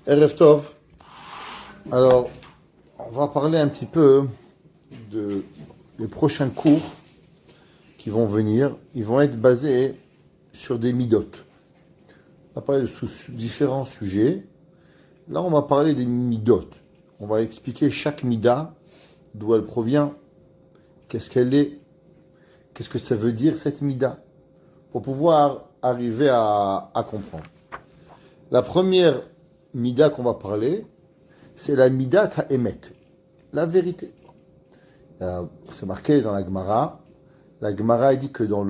Erev Tov. Alors, on va parler un petit peu de les prochains cours qui vont venir. Ils vont être basés sur des midotes. On va parler de différents sujets. Là, on va parler des midotes. On va expliquer chaque mida, d'où elle provient, qu'est-ce qu'elle est, qu'est-ce que ça veut dire cette mida, pour pouvoir arriver à comprendre. La première mida qu'on va parler, c'est la mida ta'emet, la vérité. C'est marqué dans la Gemara. La Gemara dit que dans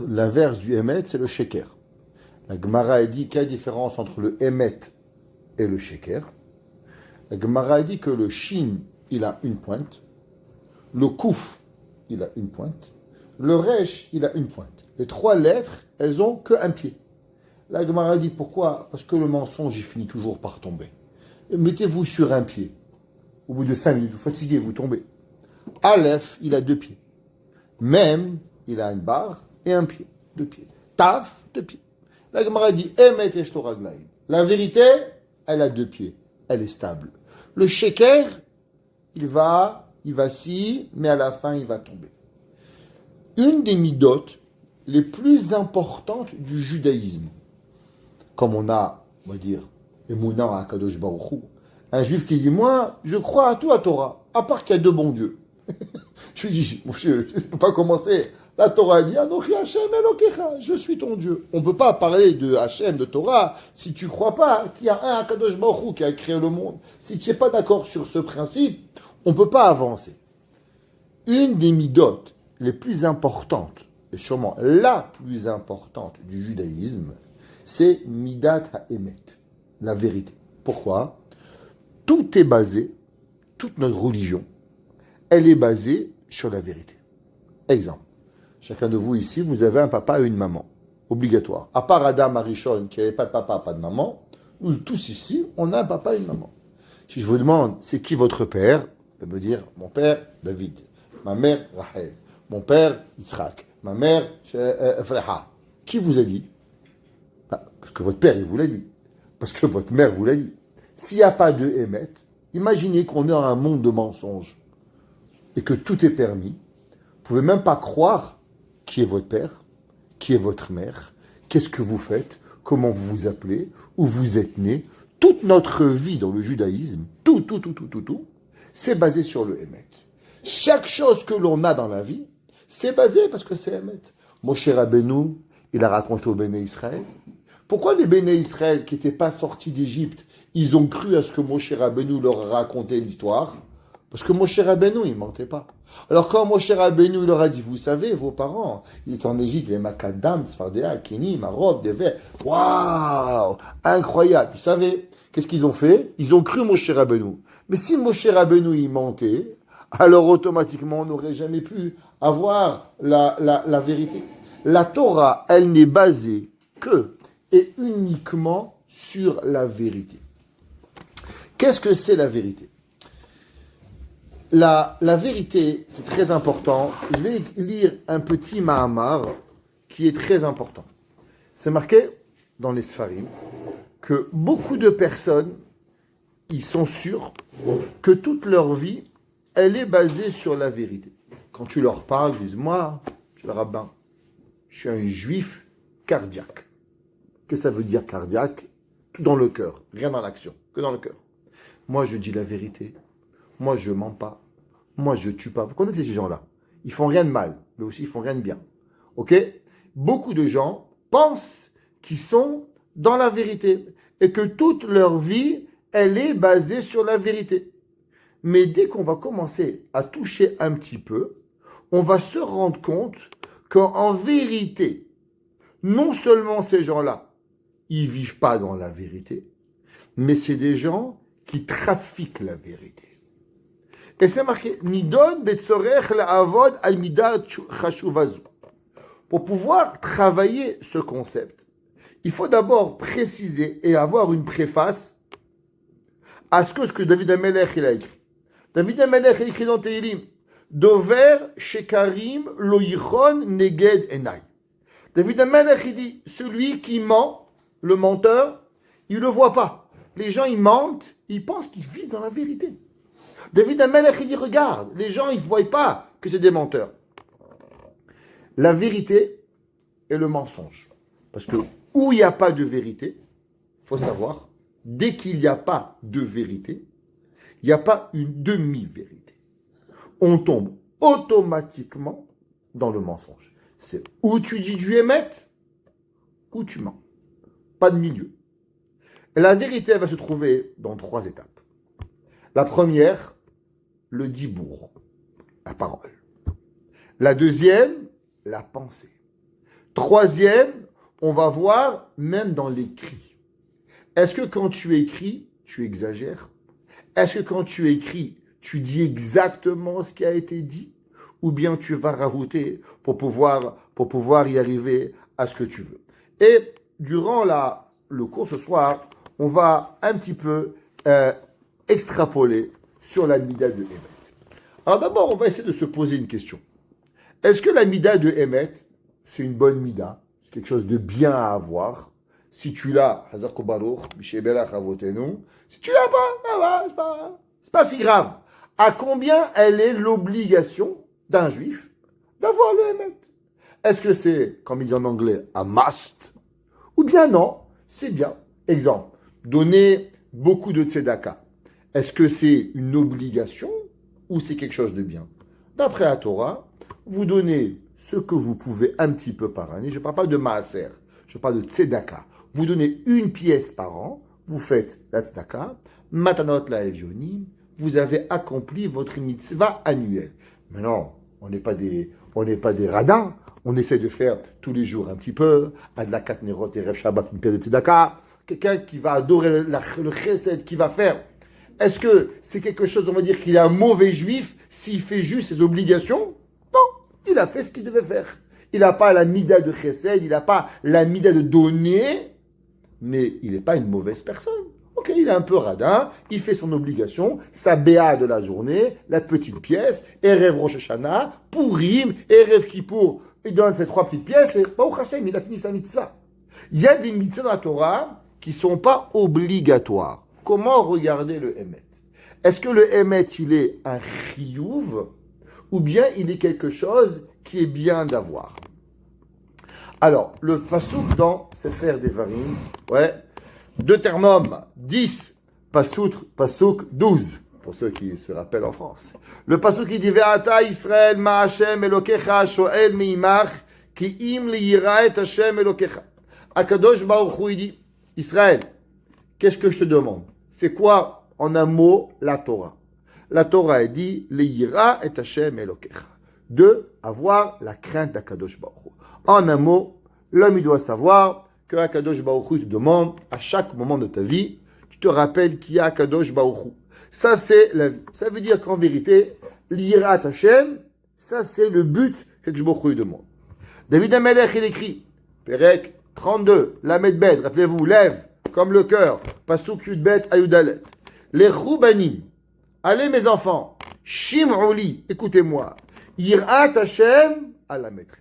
l'inverse du emet, c'est le sheker. La Gemara dit quelle est la différence entre le emet et le sheker. La Gemara dit que le shin, il a une pointe, le kouf, il a une pointe, le resh, il a une pointe. Les trois lettres, elles ont qu'un pied. La Gemara dit pourquoi? Parce que le mensonge, il finit toujours par tomber. Mettez-vous sur un pied. Au bout de 5 minutes, vous fatiguez, vous tombez. Aleph, il a 2 pieds. Même, il a une barre et un pied. 2 pieds. Taf, 2 pieds. La Gemara dit Emet eshtoraglaim. La vérité, elle a 2 pieds. Elle est stable. Le sheker, il vacille, mais à la fin, il va tomber. Une des midotes les plus importantes du judaïsme, comme on va dire, Emouna à Kadosh Baruch Hu, un juif qui dit, moi, je crois à tout à Torah, à part qu'il y a 2 bons dieux. Je lui dis, monsieur, je ne peux pas commencer. La Torah dit, Anochi Hashem Elokecha, je suis ton Dieu. On ne peut pas parler de Hashem, de Torah, si tu ne crois pas qu'il y a un Kadosh Baruch Hu qui a créé le monde. Si tu n'es pas d'accord sur ce principe, on ne peut pas avancer. Une des midotes les plus importantes, et sûrement la plus importante du judaïsme, c'est Midat HaEmet, la vérité. Pourquoi? Tout est basé, toute notre religion, elle est basée sur la vérité. Exemple, chacun de vous ici, vous avez un papa et une maman, obligatoire. À part Adam Arishon, qui n'avait pas de papa, pas de maman, nous tous ici, on a un papa et une maman. Si je vous demande, c'est qui votre père? Vous pouvez me dire, mon père, David, ma mère, Rachel, mon père, Yitzhak, ma mère, Freha. Qui vous a dit? Parce que votre père, il vous l'a dit. Parce que votre mère vous l'a dit. S'il n'y a pas de émet, imaginez qu'on est dans un monde de mensonges et que tout est permis. Vous ne pouvez même pas croire qui est votre père, qui est votre mère, qu'est-ce que vous faites, comment vous vous appelez, où vous êtes né. Toute notre vie dans le judaïsme, tout, c'est basé sur le émet. Chaque chose que l'on a dans la vie, c'est basé parce que c'est émet. Moshe Rabbeinu, il a raconté au Béné Israël. Pourquoi les Béné Israël qui n'étaient pas sortis d'Égypte, ils ont cru à ce que Moshe Rabbeinu leur a raconté l'histoire? Parce que Moshe Rabbeinu, il ne mentait pas. Alors quand Moshe Rabbeinu leur a dit, vous savez, vos parents, ils étaient en Égypte, les Makadam, Tzfardéa, Keni, Maroc, Dever, waouh, incroyable. Ils savaient. Qu'est-ce qu'ils ont fait? Ils ont cru Moshe Rabbeinu. Mais si Moshe Rabbeinu, il mentait, alors automatiquement, on n'aurait jamais pu avoir la vérité. La Torah, elle n'est basée que et uniquement sur la vérité. Qu'est-ce que c'est la vérité? La vérité, c'est très important. Je vais lire un petit Mahamar qui est très important. C'est marqué dans les Sfarim que beaucoup de personnes, ils sont sûrs que toute leur vie, elle est basée sur la vérité. Quand tu leur parles, ils disent, moi, je suis le rabbin, je suis un juif cardiaque. Qu'est-ce que ça veut dire cardiaque? Tout dans le cœur, rien dans l'action, que dans le cœur. Moi, je dis la vérité. Moi, je mens pas. Moi, je tue pas. Vous connaissez ces gens-là? Ils font rien de mal, mais aussi ils font rien de bien. Ok? Beaucoup de gens pensent qu'ils sont dans la vérité et que toute leur vie, elle est basée sur la vérité. Mais dès qu'on va commencer à toucher un petit peu, on va se rendre compte qu'en vérité, non seulement ces gens-là, ils ne vivent pas dans la vérité, mais c'est des gens qui trafiquent la vérité. Et c'est marqué, Nidon betzorech la'avod al midat chashuvazu. Pour pouvoir travailler ce concept, il faut d'abord préciser et avoir une préface à ce que David HaMelech il a écrit. David HaMelech il a écrit dans Tehillim, Dover shekarim lo yichon neged enai. David HaMelech il dit, celui qui ment, le menteur, il ne le voit pas. les gens, ils mentent, ils pensent qu'ils vivent dans la vérité. David Amelech, il dit, regarde, les gens, ils ne voient pas que c'est des menteurs. La vérité et le mensonge. Parce que où il n'y a pas de vérité, il faut savoir, dès qu'il n'y a pas de vérité, il n'y a pas une demi-vérité. On tombe automatiquement dans le mensonge. C'est où tu dis du émet, ou tu mens. Pas de milieu. Et la vérité, elle va se trouver dans 3 étapes. La première, le dibour, la parole. La deuxième, la pensée. Troisième, on va voir même dans l'écrit. Est-ce que quand tu écris, tu exagères? Est-ce que quand tu écris, tu dis exactement ce qui a été dit? Ou bien tu vas rajouter pour pouvoir y arriver à ce que tu veux? Et durant le cours ce soir, on va un petit peu extrapoler sur la mida de Emet. Alors d'abord, on va essayer de se poser une question. Est-ce que la mida de Emet, c'est une bonne mida? C'est quelque chose de bien à avoir? Si tu l'as, Hazar Kobarour, Mishébelach Avotenu, si tu l'as pas, c'est pas si grave. À combien elle est l'obligation d'un juif d'avoir le Emet? Est-ce que c'est, comme ils disent en anglais, a must? Ou bien non, c'est bien. Exemple, donner beaucoup de tzedaka. Est-ce que c'est une obligation ou c'est quelque chose de bien? D'après la Torah, vous donnez ce que vous pouvez un petit peu par année. Je ne parle pas de maaser, je parle de tzedaka. Vous donnez une pièce par an, vous faites la tzedaka, matanot la evionim, vous avez accompli votre mitzvah annuelle. Mais non, on n'est pas des radins. On essaie de faire tous les jours un petit peu, Adlakat Nerot et Rev Shabbat, une pièce de tzedaka. Quelqu'un qui va adorer le chesed, qui va faire. Est-ce que c'est quelque chose, on va dire qu'il est un mauvais juif s'il fait juste ses obligations? Non, il a fait ce qu'il devait faire. Il n'a pas la mida de chesed, il n'a pas la mida de donner, mais il n'est pas une mauvaise personne. Ok, il est un peu radin, il fait son obligation, sa béa de la journée, la petite pièce, Erev Rosh Hashanah, Purim, Erev Kippour, il donne ces 3 petites pièces et Baruch Hashem, il a fini sa mitzvah. Il y a des mitzvahs dans la Torah qui ne sont pas obligatoires. Comment regarder le Emet? Est-ce que le Emet, il est un chiyuv ou bien il est quelque chose qui est bien d'avoir? Alors, le pasuk dans Sefer Devarim, Deutéronome 10, pasuk 12, pour ceux qui se rappellent en France. Le pasuk qui dit Ve'ata Israël ma Hashem Elokecha shoel meimach ki im liyira et Hashem Elokecha. Akadosh Baruch Hu dit Israël, qu'est-ce que je te demande? C'est quoi en un mot la Torah? La Torah elle dit liyira et Hashem Elokecha. De avoir la crainte d'Akadosh Baruch Hu. En un mot, l'homme il doit savoir que Akadosh Baruch Hu te demande à chaque moment de ta vie, tu te rappelles qu'il y a Akadosh Baruch Hu. Ça, c'est la vie. Ça veut dire qu'en vérité, l'Yirat Hashem, ça, c'est le but que Akadosh Baruch Hu demande. David Amelech, il écrit, Perek 32, Lamed Bet, rappelez-vous, lève, comme le cœur, Pasuk Yudbet Ayudalet. Les Choubanim, allez mes enfants, Shim'uli, écoutez-moi, Yirat Hashem, à la maître.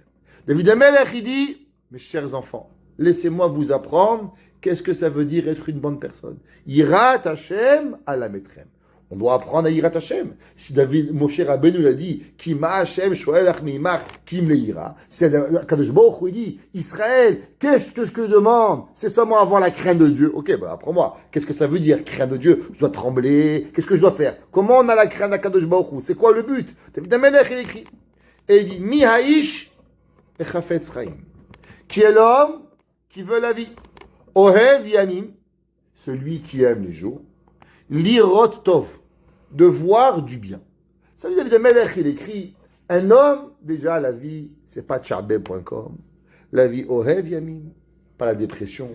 David Amelech, il dit, mes chers enfants, laissez-moi vous apprendre qu'est-ce que ça veut dire être une bonne personne. Yirat Hashem à la maîtrem. On doit apprendre à Yirat Hashem. Si Moshe Rabbeinu l'a dit, Kima Hashem shoelach meimach kim leira. C'est Kadosh Baruch Hu dit, Israël, qu'est-ce que je te demande? C'est seulement avoir la crainte de Dieu. Ok, apprends-moi. Qu'est-ce que ça veut dire, crainte de Dieu? Je dois trembler. Qu'est-ce que je dois faire? Comment on a la crainte à Kadosh Baruch Hu? C'est quoi le but? David Amelech, il écrit. Et il dit, Mi ha'ish echafetz chaim. Qui est l'homme qui veut la vie? Ohev yamim, celui qui aime les jours. Lirot tov, de voir du bien. Ça veut dire, David Amelech, il écrit, un homme, déjà, la vie, c'est pas tchabé.com. La vie, Ohev yamim, pas la dépression.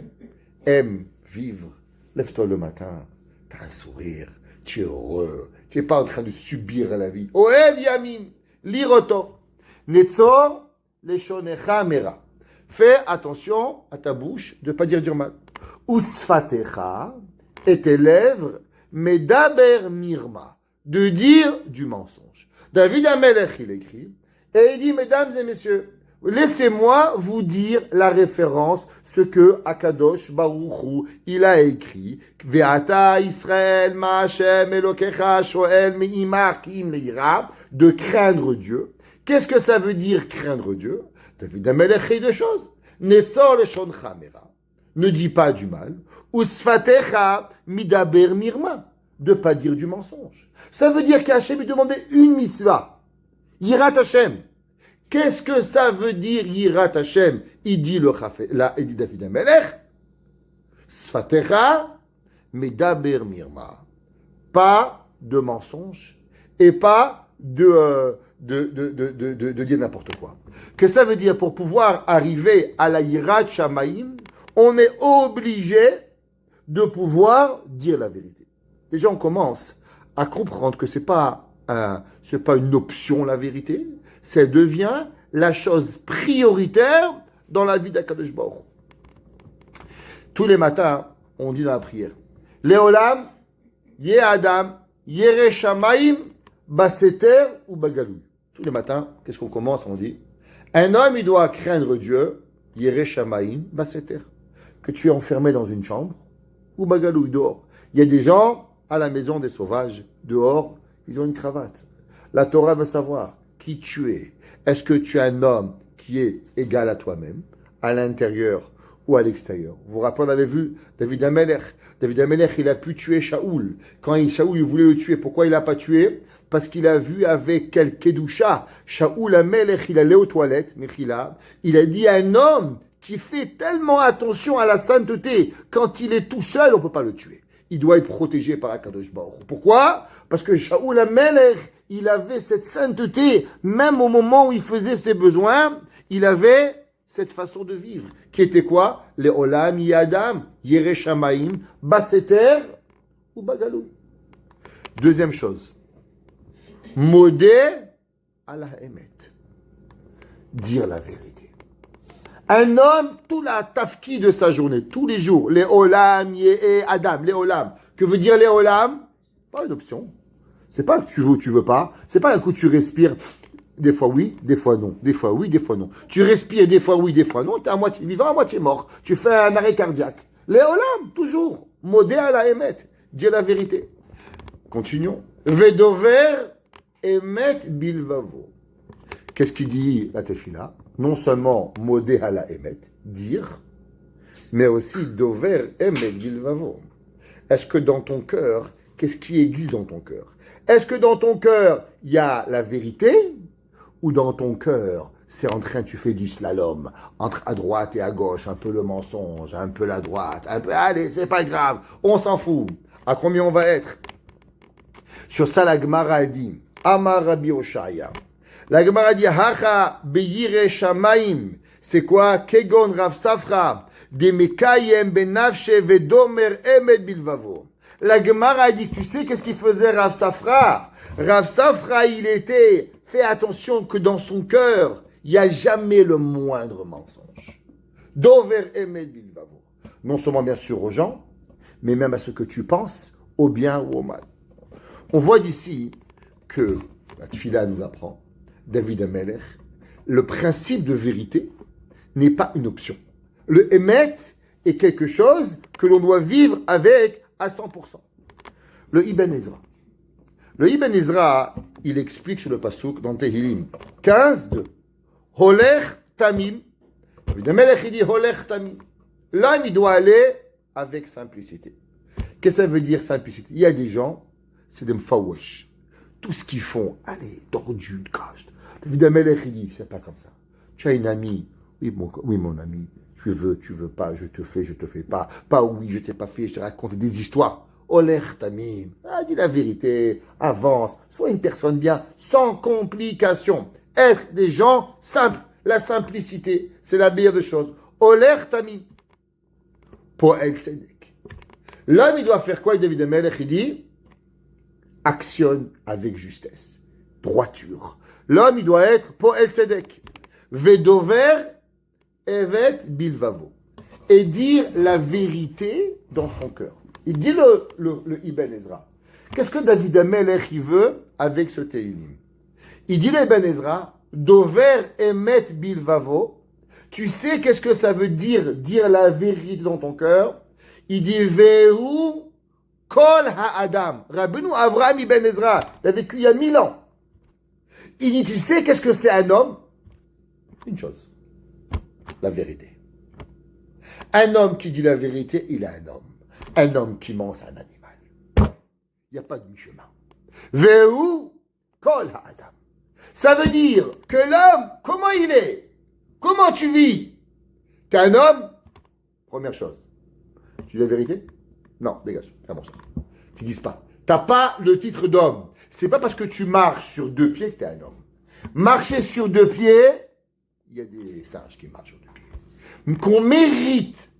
Aime vivre. Lève-toi le matin, t'as un sourire, tu es heureux, tu n'es pas en train de subir la vie. Ohev yamim, lirot tov. Netzor, leshonecha mera. Fais attention à ta bouche de ne pas dire du mal. Usfatecha, et tes lèvres, medaber mirma, de dire du mensonge. David Amelech, il écrit, et il dit, mesdames et messieurs, laissez-moi vous dire la référence, ce que Akadosh Baruch Hu, il a écrit. Ve'ata Israël ma'Hashem Elokecha shoel me'imach ki'im le'ira, de craindre Dieu. Qu'est-ce que ça veut dire craindre Dieu? David Amelech dit deux choses. Netzor leshoncha mera, ne dis pas du mal. Usfatecha midaber mirma, de pas dire du mensonge. Ça veut dire qu'Hachem lui demandait une mitzvah. Yirat Hashem. Qu'est-ce que ça veut dire Yirat Hashem? Il dit David Amelech. Sfatecha midaber mirma. Pas de mensonge et pas de dire n'importe quoi. Que ça veut dire, pour pouvoir arriver à la Yirat Shamaim, on est obligé de pouvoir dire la vérité. Déjà, on commence à comprendre que c'est pas une option, la vérité. Ça devient la chose prioritaire dans la vie d'Akadosh Baruch Hu. Tous les matins, on dit dans la prière, Leolam, Ye Adam, Yere Shamaim, Baseter ou Bagalou. Tous les matins, qu'est-ce qu'on commence? On dit, un homme, il doit craindre Dieu, Yere Shamaim, Baseter. Que tu es enfermé dans une chambre, ou Bagalou, dehors. Il y a des gens à la maison des sauvages, dehors, ils ont une cravate. La Torah veut savoir qui tu es. Est-ce que tu es un homme qui est égal à toi-même, à l'intérieur ou à l'extérieur? Vous vous rappelez, on avait vu David Amelech. David Amelech, il a pu tuer Shaoul. Quand Shaoul il voulait le tuer, pourquoi il l'a pas tué? Parce qu'il a vu avec quel kedusha. Shaoul Amelech, il allait aux toilettes, Mechila. Il a dit à un homme qui fait tellement attention à la sainteté, quand il est tout seul, on ne peut pas le tuer. Il doit être protégé par Akadosh Baruch Hu. Pourquoi? Parce que Shaoul Amelech, il avait cette sainteté, même au moment où il faisait ses besoins, il avait cette façon de vivre, qui était quoi? Les Olam, Yadam, Yere Shamaim, Baseter ou Bagalou. Deuxième chose, Modé à la Emet, dire la vérité. Un homme, tout la tafki de sa journée, tous les jours, les Olam, Yé, Adam, les Olam. Que veut dire les Olam? Pas une option. C'est pas que tu veux ou tu veux pas. C'est pas un coup tu respires, des fois oui, des fois non. Des fois oui, des fois non. Tu respires des fois oui, des fois non. Tu es à moitié vivant, à moitié mort. Tu fais un arrêt cardiaque. Les Olam, toujours. Modé à la Emet. Dire la vérité. Continuons. Vedover Emet Bilvavo. Qu'est-ce qu'il dit la Tefila? Non seulement modé à la Emet, dire, mais aussi dover Emet Bilvavo. Est-ce que dans ton cœur, qu'est-ce qui existe dans ton cœur? Est-ce que dans ton cœur, il y a la vérité? Ou dans ton cœur, c'est en train, tu fais du slalom, entre à droite et à gauche, un peu le mensonge, un peu la droite, un peu, allez, c'est pas grave, on s'en fout. À combien on va être? Sur ça, la Gemara a dit, Amar Rabbi Oshaya. La Gemara dit, Hacha beyire shamaim. C'est quoi? Kegon Rav Safra. De mekayem benafshe vedomer emet bilvavo. La Gemara dit, tu sais qu'est-ce qu'il faisait Rav Safra? Rav Safra, il était, fais attention que dans son cœur, il n'y a jamais le moindre mensonge. Dover emet bilvavo. Non seulement bien sûr aux gens, mais même à ce que tu penses, au bien ou au mal. On voit d'ici que la Tfila nous apprend, David Amelech, le principe de vérité n'est pas une option. Le Emet est quelque chose que l'on doit vivre avec à 100%. Le Ibn Ezra. Le Ibn Ezra, il explique sur le Passouk dans Tehillim 15-2. Holech Tamim. David Amelech, il dit Holech Tamim. L'homme, il doit aller avec simplicité. Qu'est-ce que ça veut dire simplicité? Il y a des gens, c'est des mfawash. Tout ce qu'ils font, allez, tordu, cache. David Amelech, il dit, c'est pas comme ça. Tu as une amie, oui mon ami, tu veux pas, je te fais pas. Pas oui, je t'ai pas fait, je te raconte des histoires. Olech Tamim, dis la vérité, avance, sois une personne bien, sans complications. Être des gens simples, la simplicité, c'est la meilleure des choses. Olech Tamim, pour El Sedek. L'homme, il doit faire quoi, David Amelech, il dit, actionne avec justesse, droiture. L'homme, il doit être Poel Tzedek. Vedover Evet Bilvavo. Et dire la vérité dans son cœur. Il dit le Ibn Ezra. Qu'est-ce que David Amelech il veut avec ce Tehillim? Il dit le Ibn Ezra, dover emet bilvavo. Tu sais qu'est-ce que ça veut dire la vérité dans ton cœur? Il dit Vehu kol ha'adam. Rabbeinu Avraham ibn Ezra, il a vécu il y a 1000 ans. Il dit, tu sais qu'est-ce que c'est un homme? Une chose, la vérité. Un homme qui dit la vérité, il est un homme. Un homme qui ment, c'est un animal. Il n'y a pas de mi-chemin. Vehu kol ha'adam. Ça veut dire que l'homme, comment il est? Comment tu vis? T'es un homme? Première chose. Tu dis la vérité? Non, dégage. Comment ça? Tu dis pas. T'as pas le titre d'homme. C'est pas parce que tu marches sur 2 pieds que t'es un homme. Marcher sur 2 pieds, il y a des singes qui marchent sur 2 pieds. Qu'on mérite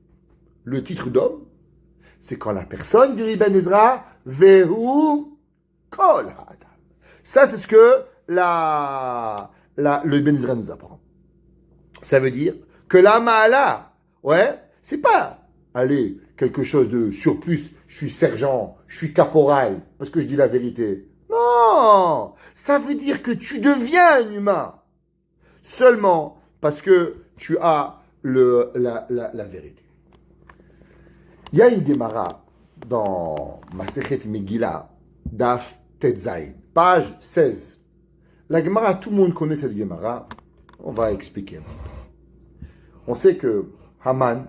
le titre d'homme, c'est quand la personne du Ibn Ezra, Vehu kol ha'adam. Ça, c'est ce que le Ibn Ezra nous apprend. Ça veut dire que la ma'ala, ouais, c'est pas, allez, quelque chose de surplus, je suis sergent, je suis caporal, parce que je dis la vérité. Non, ça veut dire que tu deviens un humain, seulement parce que tu as la vérité. Il y a une Gemara dans Masechet Megillah, Daf Tetzain, page 16. La Gemara, tout le monde connaît cette Gemara, on va expliquer. On sait que Haman,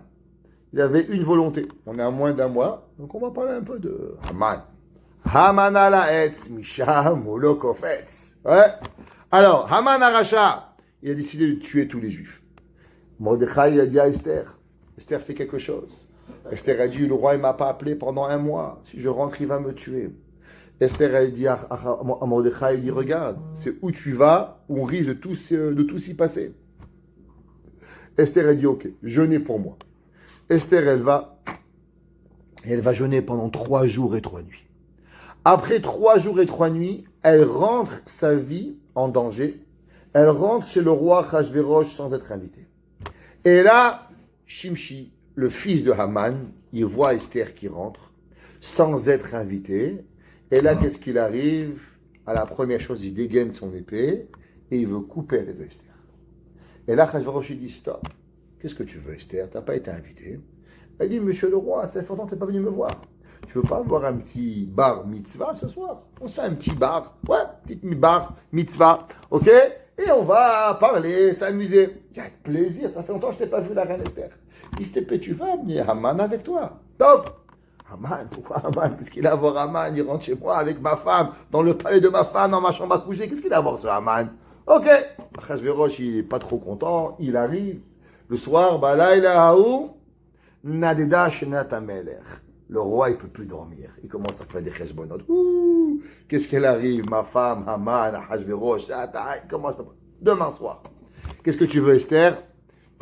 il avait une volonté. On est à moins d'un mois, donc on va parler un peu de Haman. Haman ala etz, Misha molokofetz. Ouais. Alors, Haman Aracha, il a décidé de tuer tous les Juifs. Mordechai, il a dit à Esther, Esther fait quelque chose. Esther a dit, le roi, il ne m'a pas appelé pendant un mois. Si je rentre, il va me tuer. Esther a dit à Mordechai, il dit, regarde, c'est où tu vas, où on risque de tout s'y passer. Esther a dit, ok, jeûnez pour moi. Esther, elle va jeûner pendant 3 jours et 3 nuits. Après 3 jours et 3 nuits, elle rentre sa vie en danger. Elle rentre chez le roi Achashverosh sans être invitée. Et là, Shimshi, le fils de Haman, il voit Esther qui rentre sans être invitée. Et là, qu'est-ce qu'il arrive? À la première chose, il dégaine son épée et il veut couper la tête d'Esther. Et là, Achashverosh, il dit stop. Qu'est-ce que tu veux, Esther? Tu n'as pas été invitée. Elle dit, monsieur le roi, ça fait longtemps que tu n'es pas venu me voir. Tu veux pas avoir un petit bar mitzvah ce soir? On se fait un petit bar, ouais, petit bar mitzvah, ok? Et on va parler, s'amuser. Avec plaisir, ça fait longtemps que je t'ai pas vu la reine Esther. Il s'était fait, tu vas amener Haman avec toi. Top! Haman, pourquoi Haman? Qu'est-ce qu'il a à voir Haman? Il rentre chez moi avec ma femme, dans le palais de ma femme, dans ma chambre à coucher. Qu'est-ce qu'il a à voir ce Haman? Ok. Achashverosh, il est pas trop content, il arrive. Le soir, Balaïla Haou, Nadeda Shenat Amelech. Le roi, il ne peut plus dormir. Il commence à faire des cheshbonot. Qu'est-ce qu'elle arrive, ma femme, Haman, Achashverosh, il commence demain soir. Qu'est-ce que tu veux, Esther?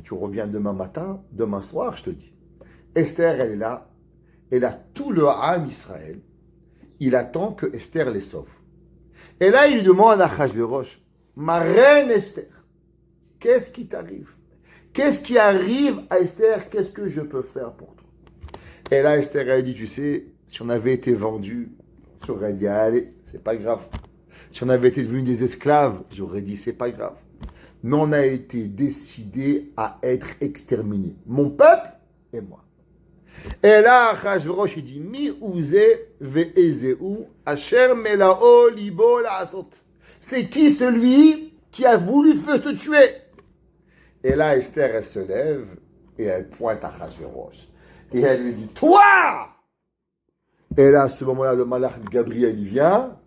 Tu reviens demain matin, demain soir, je te dis. Esther, elle est là. Elle a tout le Ham Israël. Il attend que Esther les sauve. Et là, il lui demande à Achashverosh, ma reine Esther, qu'est-ce qui t'arrive? Qu'est-ce qui arrive à Esther? Qu'est-ce que je peux faire pour toi? Et là, Esther a dit, tu sais, si on avait été vendu, j'aurais dit, allez, c'est pas grave. Si on avait été devenus des esclaves, j'aurais dit, c'est pas grave. Mais on a été décidé à être exterminés. Mon peuple et moi. Et là, Achashverosh, il dit, mi ouze ve'ezeu, asher melao libo la'asot. C'est qui celui qui a voulu te tuer? Et là, Esther, elle se lève et elle pointe à Achashverosh. Et elle lui dit, toi! Et là, à ce moment-là, le malach Gabriel, il vient,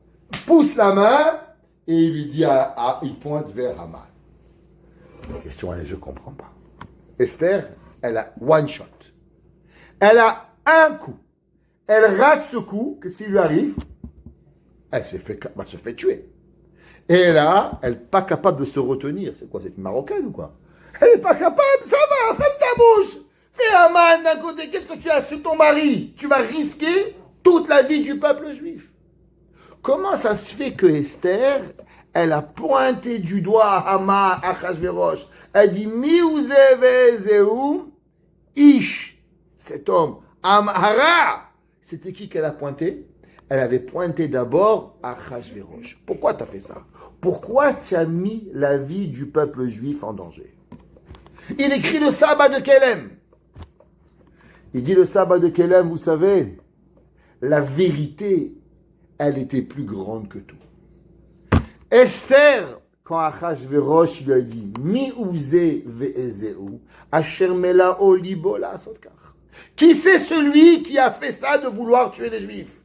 pousse la main et il lui dit, il pointe vers Haman. La question est, je ne comprends pas. Esther, elle a one shot. Elle a un coup. Elle rate ce coup. Qu'est-ce qui lui arrive? Elle se fait tuer. Et là, elle n'est pas capable de se retenir. C'est quoi, c'est une Marocaine ou quoi? Elle n'est pas capable, ça va, ferme ta bouche. Fais Haman d'un côté, qu'est-ce que tu as sur ton mari? Tu vas risquer toute la vie du peuple juif. Comment ça se fait que Esther, elle a pointé du doigt à Haman, à Achashverosh? Elle dit, Miouzevezeu, Ish, cet homme, Amhara. C'était qui qu'elle a pointé? elle avait pointé d'abord à Achashverosh. Pourquoi tu as fait ça? Pourquoi tu as mis la vie du peuple juif en danger? Il écrit le sabbat de Kélem. Il dit le sabbat de Kélem, vous savez, la vérité, elle était plus grande que tout. Esther, quand Achashverosh lui a dit Mi ouze ve'ezeu, asher melao libo la'asot kach. Qui c'est celui qui a fait ça de vouloir tuer les Juifs?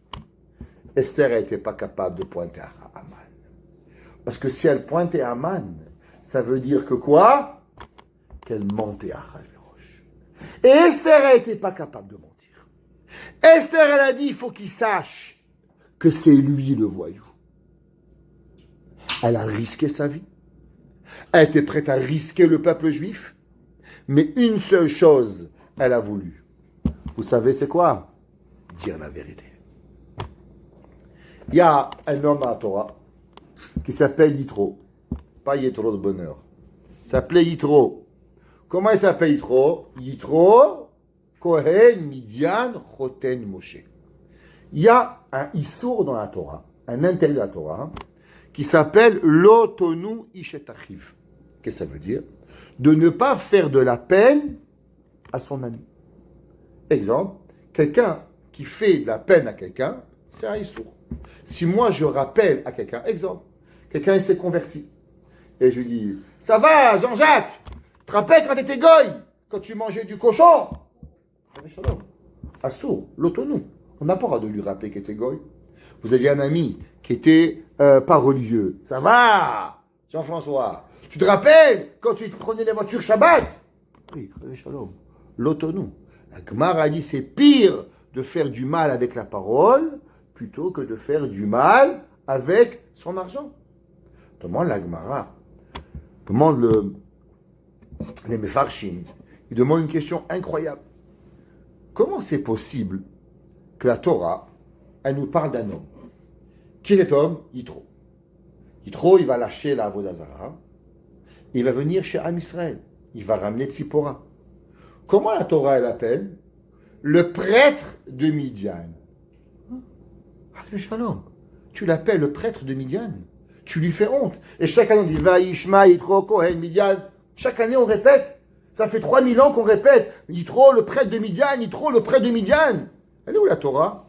Esther n'était pas capable de pointer à Aman. Parce que si elle pointait à Aman, ça veut dire que quoi? Qu'elle mentait à Achashverosh. Et Esther n'était pas capable de mentir. Esther, elle a dit, il faut qu'il sache que c'est lui le voyou. Elle a risqué sa vie. Elle était prête à risquer le peuple juif. Mais une seule chose, elle a voulu. Vous savez c'est quoi? Dire la vérité. Il y a un homme à la Torah qui s'appelle Yitro. Pas Yitro de bonheur. Il s'appelait Yitro. Comment il s'appelle Yitro? Yitro, Kohen, Midian, Choten, Moshe. Il y a un Issour dans la Torah, un interdit de la Torah, qui s'appelle Lotonu Ishetachiv. Qu'est-ce que ça veut dire? De ne pas faire de la peine à son ami. Exemple, quelqu'un qui fait de la peine à quelqu'un, c'est un Issour. Si moi je rappelle à quelqu'un, exemple, quelqu'un il s'est converti, et je lui dis, ça va Jean-Jacques, tu te rappelles quand tu étais goy, quand tu mangeais du cochon? Assour, l'autonou. On n'a pas le droit de lui rappeler qu'il était goy. Vous aviez un ami qui était pas religieux. Ça va, Jean-François. Tu te rappelles quand tu prenais les voitures Shabbat? Oui, shalom. L'autonou. La Gemara a dit c'est pire de faire du mal avec la parole plutôt que de faire du mal avec son argent. Demande la Gemara. Demande les Mefarshim. Il demande une question incroyable. Comment c'est possible que la Torah, elle nous parle d'un homme? Qui est cet homme? Yitro. Yitro, il va lâcher la Avodazara. Il va venir chez Am Israël. Il va ramener Tzipora. Comment la Torah, elle appelle? Le prêtre de Midian. Shalom. Tu l'appelles le prêtre de Midian. Tu lui fais honte. Et chaque année, on dit Vaishma, Yitro, Kohen, Midian. Chaque année, on répète. Ça fait 3000 ans qu'on répète. Yitro, le prêtre de Midian. Yitro, le prêtre de Midian. Elle est où la Torah?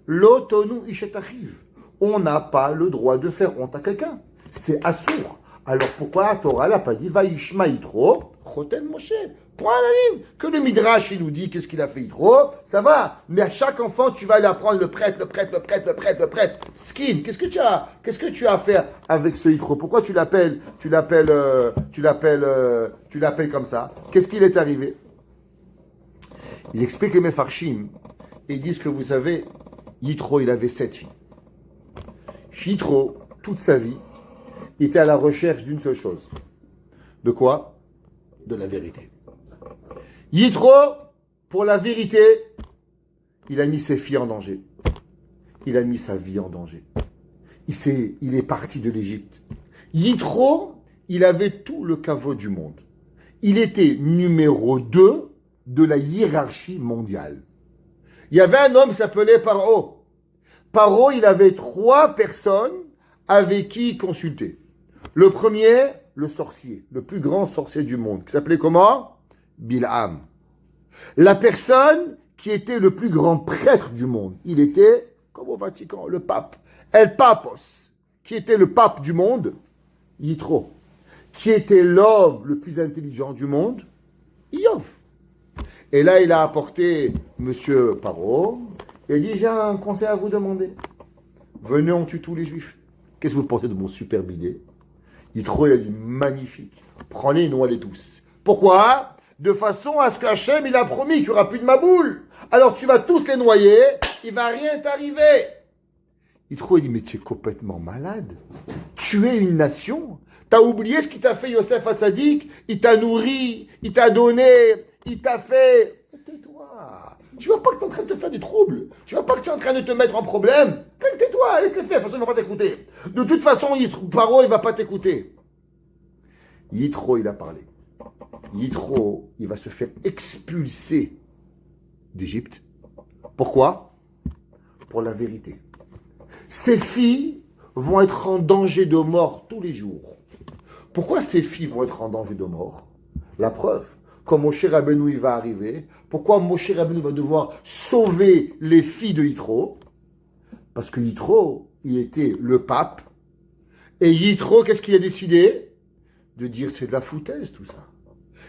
L'otonu ishetachiv. On n'a pas le droit de faire honte à quelqu'un. C'est assour. Alors pourquoi la Torah n'a pas dit Vaishma Yitro, Choten Moshe? Point à la ligne. Que le Midrash il nous dit qu'est-ce qu'il a fait Yitro, ça va. Mais à chaque enfant, tu vas aller apprendre le prêtre. Skin, qu'est-ce que tu as à faire avec ce Yitro? Pourquoi tu l'appelles comme ça? Qu'est-ce qu'il est arrivé? Ils expliquent les Mefarshim et ils disent que vous savez, Yitro, il avait 7 filles. Yitro, toute sa vie, il était à la recherche d'une seule chose. De quoi? De la vérité. Yitro, pour la vérité, il a mis ses filles en danger. Il a mis sa vie en danger. Il est parti de l'Égypte. Yitro, il avait tout le caveau du monde. Il était numéro 2 de la hiérarchie mondiale. Il y avait un homme qui s'appelait Paro. Paro, il avait 3 personnes avec qui il consultait. Le premier, le sorcier, le plus grand sorcier du monde, qui s'appelait comment? Bilham. La personne qui était le plus grand prêtre du monde, il était, comme au Vatican, le pape. El Papos, qui était le pape du monde, Yitro. Qui était l'homme le plus intelligent du monde, Iyov. Et là, il a apporté Monsieur Paro, et il dit, j'ai un conseil à vous demander. Venez, on tue tous les juifs. Qu'est-ce que vous pensez de mon superbe idée? Yitro, il a dit, magnifique. Prenez, noie-les tous. Pourquoi? De façon à ce qu'Hachem, il a promis qu'il n'y aura plus de maboule. Alors tu vas tous les noyer, il ne va rien t'arriver. Yitro, il dit, mais tu es complètement malade. Tuer une nation? T'as oublié ce qu'il t'a fait Yosef Hatzadik? Il t'a nourri, il t'a donné, il t'a fait... Tais-toi. Tu vois pas que tu es en train de te faire du trouble. Tu vois pas que tu es en train de te mettre en problème. Tais-toi, laisse-le faire. De toute façon, il ne va pas t'écouter. De toute façon, Paro, il ne va pas t'écouter. Yitro, il a parlé. Yitro, il va se faire expulser d'Égypte. Pourquoi? Pour la vérité. Ces filles vont être en danger de mort tous les jours. Pourquoi ces filles vont être en danger de mort? La preuve, quand Moshe Rabbeinu il va arriver, pourquoi Moshe Rabbeinu va devoir sauver les filles de Yitro? Parce que Yitro, il était le pape, et Yitro, qu'est-ce qu'il a décidé? De dire c'est de la foutaise tout ça.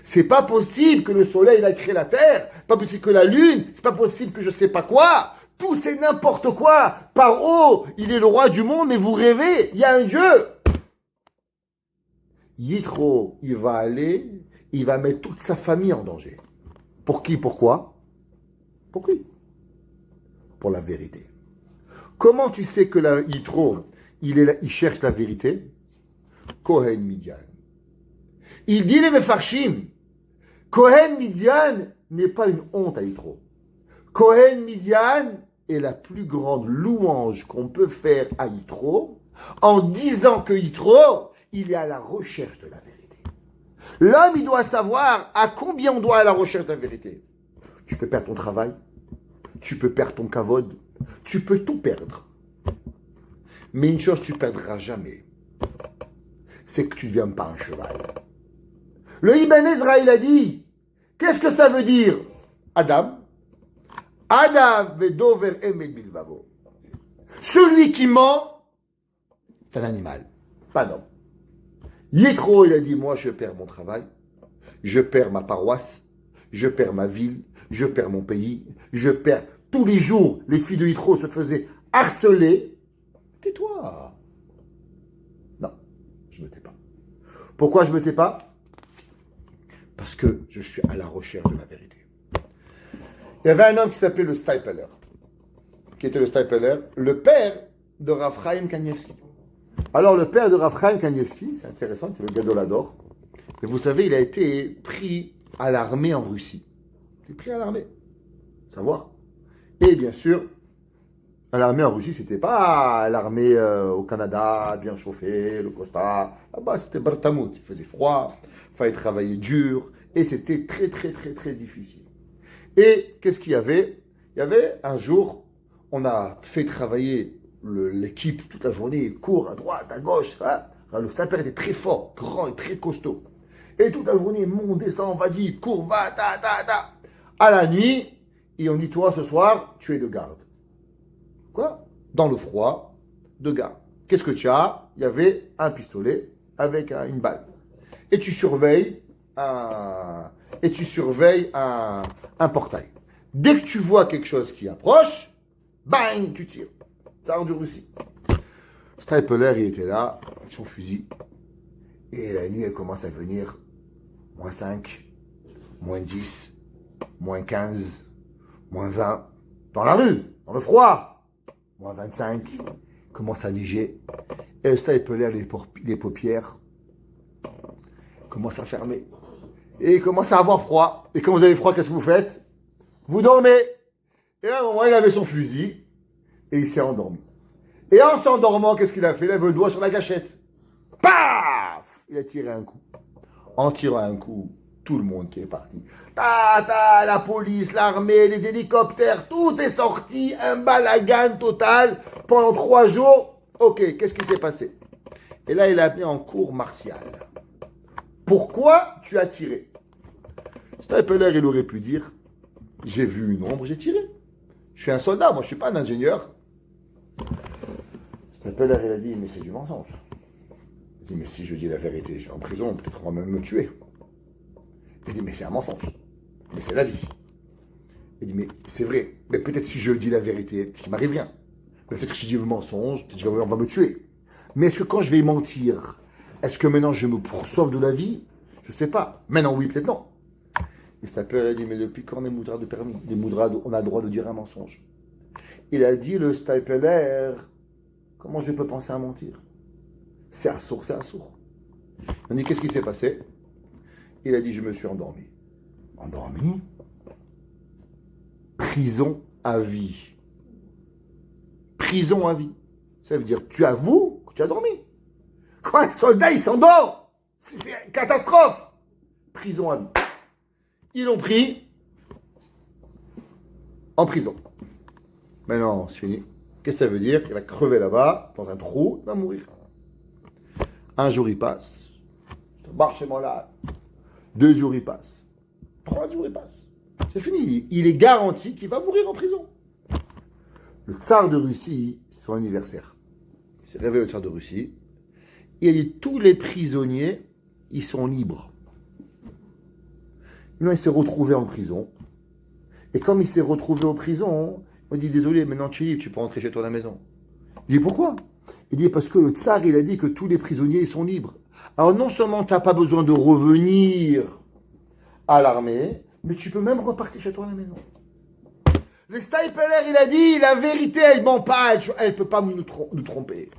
C'est pas possible que le soleil il a créé la terre, pas possible que la lune, c'est pas possible que je sais pas quoi. Tout c'est n'importe quoi. Paro, il est le roi du monde, mais vous rêvez, il y a un Dieu. Yitro, il va aller, il va mettre toute sa famille en danger. Pour qui? Pourquoi? Pour qui? Pour la vérité. Comment tu sais que Yitro, il cherche la vérité? Kohen Midian. Il dit les Mefarshim, Kohen Midian n'est pas une honte à Yitro. Kohen Midian est la plus grande louange qu'on peut faire à Yitro en disant que Yitro, il est à la recherche de la vérité. L'homme, il doit savoir à combien on doit à la recherche de la vérité. Tu peux perdre ton travail, tu peux perdre ton kavod, tu peux tout perdre. Mais une chose, tu ne perdras jamais. C'est que tu ne deviens pas un cheval. Le Ibn Ezra, il a dit, qu'est-ce que ça veut dire? Adam vedover emet bilvavo. Celui qui ment, c'est un animal, pas d'homme. Yitro, il a dit, moi je perds mon travail, je perds ma paroisse, je perds ma ville, je perds mon pays, je perds tous les jours, les filles de Yitro se faisaient harceler. Tais-toi. Non, je ne me tais pas. Pourquoi je ne me tais pas? Parce que je suis à la recherche de la vérité. Il y avait un homme qui s'appelait le Steipeler. Qui était le Steipeler? Le père de Rav Chaim Kanievski. Alors, le père de Rav Chaim Kanievski, c'est intéressant, c'est le Gadolador. Et vous savez, il a été pris à l'armée en Russie. Il est pris à l'armée. Savoir. Et bien sûr, à l'armée en Russie, c'était pas l'armée au Canada, bien chauffée, le Costa. Là-bas, c'était Bartamout. Il faisait froid, il fallait travailler dur. Et c'était très, très, très, très difficile. Et qu'est-ce qu'il y avait? Il y avait un jour, on a fait travailler l'équipe toute la journée, il court à droite, à gauche. Hein. Le sniper était très fort, grand et très costaud. Et toute la journée, monte, descend, vas-y, cours, va, ta, ta, ta. À la nuit, et on dit, toi, ce soir, tu es de garde. Quoi? Dans le froid, de garde. Qu'est-ce que tu as? Il y avait un pistolet avec une balle. Et tu surveilles un portail. Dès que tu vois quelque chose qui approche, bang, tu tires. Ça endure aussi. Steipeler, il était là, avec son fusil. Et la nuit, elle commence à venir. -5, -10, -15, -20. Dans la rue, dans le froid. -25. Commence à neiger. Et le Steipeler, les paupières commencent à fermer. Et il commence à avoir froid. Et quand vous avez froid, qu'est-ce que vous faites? Vous dormez. Et à un moment, il avait son fusil. Et il s'est endormi. Et en s'endormant, qu'est-ce qu'il a fait? Il avait le doigt sur la gâchette. Paf! Il a tiré un coup. En tirant un coup, tout le monde qui est parti. La police, l'armée, les hélicoptères, tout est sorti. Un balagan total pendant 3 jours. Ok, qu'est-ce qui s'est passé? Et là, il a mis en cours martial. Pourquoi tu as tiré? Steipeler, il aurait pu dire, j'ai vu une ombre, j'ai tiré. Je suis un soldat, moi je ne suis pas un ingénieur. Steipeler, il a dit, mais c'est du mensonge. Il dit, mais si je dis la vérité, je vais en prison, peut-être on va même me tuer. Il dit, mais c'est un mensonge. Mais c'est la vie. Il dit, mais c'est vrai. Mais peut-être si je dis la vérité, il m'arrive rien. Mais peut-être que si je dis le mensonge, peut-être qu'on va me tuer. Mais est-ce que quand je vais mentir, est-ce que maintenant je me sauve de la vie? Je ne sais pas. Maintenant oui, peut-être non. Et Steipeler a dit, mais depuis quand on est moudrad de permis? Les moudrad, on a le droit de dire un mensonge. Il a dit, le Steipeler, comment je peux penser à mentir? C'est assourd, c'est assourd. On dit, qu'est-ce qui s'est passé? Il a dit, je me suis endormi. Endormi? Prison à vie. Prison à vie. Ça veut dire, tu avoues que tu as dormi. Quand un soldat, il s'endort, c'est une catastrophe. Prison à vie. Ils l'ont pris en prison. Maintenant, c'est fini. Qu'est-ce que ça veut dire? Il va crever là-bas, dans un trou, il va mourir. Un jour il passe, marche chez là. 2 jours il passe, 3 jours il passe. C'est fini, il est garanti qu'il va mourir en prison. Le tsar de Russie, c'est son anniversaire. Il s'est réveillé au tsar de Russie. Il a dit tous les prisonniers, ils sont libres. Maintenant, il s'est retrouvé en prison. Et comme il s'est retrouvé en prison, on dit désolé, maintenant tu es libre, tu peux rentrer chez toi à la maison. Il dit pourquoi? Il dit parce que le tsar, il a dit que tous les prisonniers, ils sont libres. Alors non seulement tu n'as pas besoin de revenir à l'armée, mais tu peux même repartir chez toi à la maison. Le Staipeler, il a dit, la vérité, elle ment pas, elle ne peut pas nous tromper.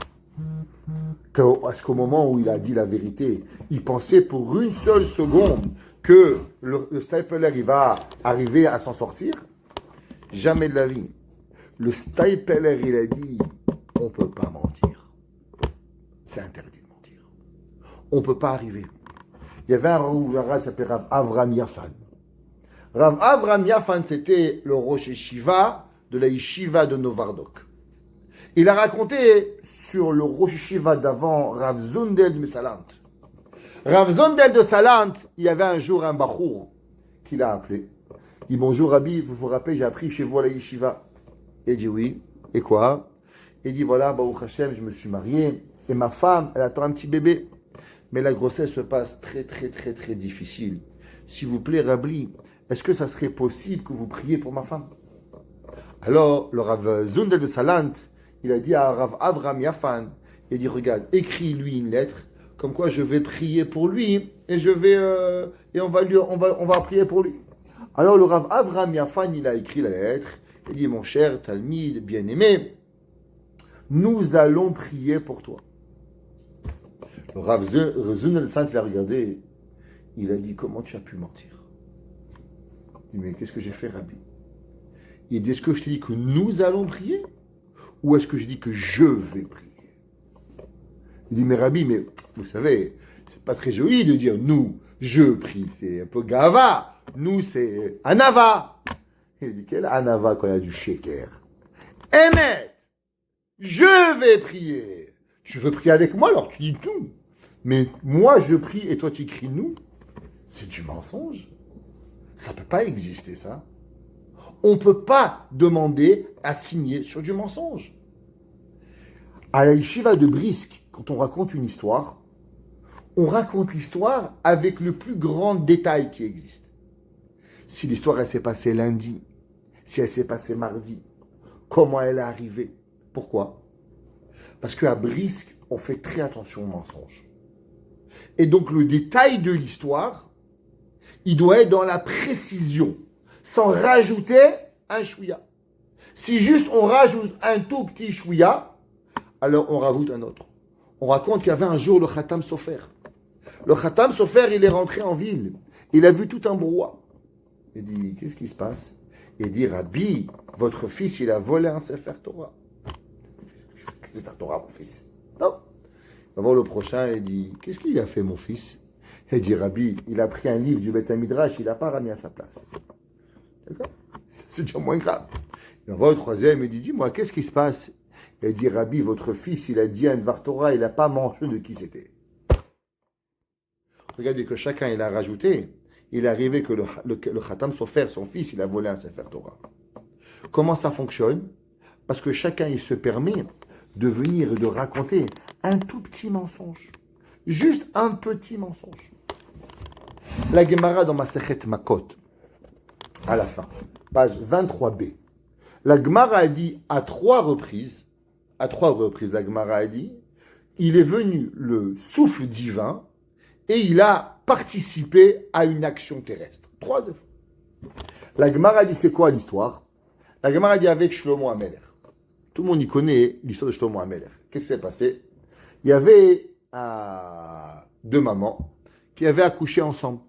Parce qu'au moment où il a dit la vérité, il pensait pour une seule seconde que le Staipeler, il va arriver à s'en sortir. Jamais de la vie. Le Staipeler, il a dit, on ne peut pas mentir. C'est interdit de mentir. On ne peut pas arriver. Il y avait un Rav qui s'appelait Rav Avram Yafan. Rav Avram Yafan, c'était le Rosh Yeshiva de la Yeshiva de Novardok. Il a raconté sur le Rosh Yeshiva d'avant Rav Zundel de Salant. Rav Zundel de Salant, il y avait un jour un Bachour qui l'a appelé. Il dit bonjour Rabbi, vous vous rappelez, j'ai appris chez vous à la Yeshiva. Il dit oui. Et quoi? Il dit voilà, Baruch Hashem, je me suis marié et ma femme, elle attend un petit bébé. Mais la grossesse se passe très difficile. S'il vous plaît, Rabbi, est-ce que ça serait possible que vous priez pour ma femme? Alors, le Rav Zundel de Salant, il a dit à Rav Avram Yafan, il dit, regarde, écris-lui une lettre, comme quoi je vais prier pour lui, et on va prier pour lui. Alors, le Rav Avram Yafan, il a écrit la lettre, il dit, mon cher Talmid, bien-aimé, nous allons prier pour toi. Le Rav Zundel de Salant, il a regardé, il a dit, comment tu as pu mentir? Il dit, mais qu'est-ce que j'ai fait, Rabbi? Il dit, est-ce que je t'ai dit que nous allons prier? Ou est-ce que je dis que je vais prier? Il dit, mais Rabbi, mais vous savez, c'est pas très joli de dire nous, je prie. C'est un peu gava. Nous, c'est anava. Il dit, quel anava quand il y a du sheker? Emet, je vais prier. Tu veux prier avec moi, alors tu dis nous. Mais moi, je prie et toi, tu cries nous. C'est du mensonge. Ça ne peut pas exister, ça. On ne peut pas demander à signer sur du mensonge. À la yeshiva de Brisk, quand on raconte une histoire, on raconte l'histoire avec le plus grand détail qui existe. Si l'histoire, elle s'est passée lundi, si elle s'est passée mardi, comment elle est arrivée, pourquoi? Parce qu'à Brisk, on fait très attention aux mensonges. Et donc, le détail de l'histoire, il doit être dans la précision, sans rajouter un chouïa. Si juste on rajoute un tout petit chouïa, alors on rajoute un autre. On raconte qu'il y avait un jour le Khatam Sofer. Le Khatam Sofer, il est rentré en ville. Il a vu tout un brouhaha. Il dit, qu'est-ce qui se passe? Il dit, Rabbi, votre fils, il a volé un Sefer Torah. Sefer Torah, mon fils. Non. Il va voir le prochain et dit, qu'est-ce qu'il a fait, mon fils? Il dit, Rabbi, il a pris un livre du Beth Midrash, il n'a pas ramené à sa place. D'accord? C'est déjà moins grave. Il va voir le troisième et dit, dis-moi, qu'est-ce qui se passe? Il dit, Rabbi, votre fils, il a dit un Dvar Torah, il n'a pas mangé de qui c'était. Regardez que chacun, il a rajouté. Il est arrivé que le Khatam Sofer, son fils, il a volé un Sefer Torah. Comment ça fonctionne? Parce que chacun, il se permet de venir et de raconter un tout petit mensonge. Juste un petit mensonge. La Gemara dans Masechet Makot, à la fin, page 23b. La Gemara a dit à trois reprises, la Gemara a dit, il est venu le souffle divin et il a participé à une action terrestre. 3 fois. La Gemara a dit, c'est quoi l'histoire? La Gemara a dit avec Shlomo Amelech. Tout le monde y connaît l'histoire de Shlomo Amelech. Qu'est-ce qui s'est passé? Il y avait 2 mamans qui avaient accouché ensemble.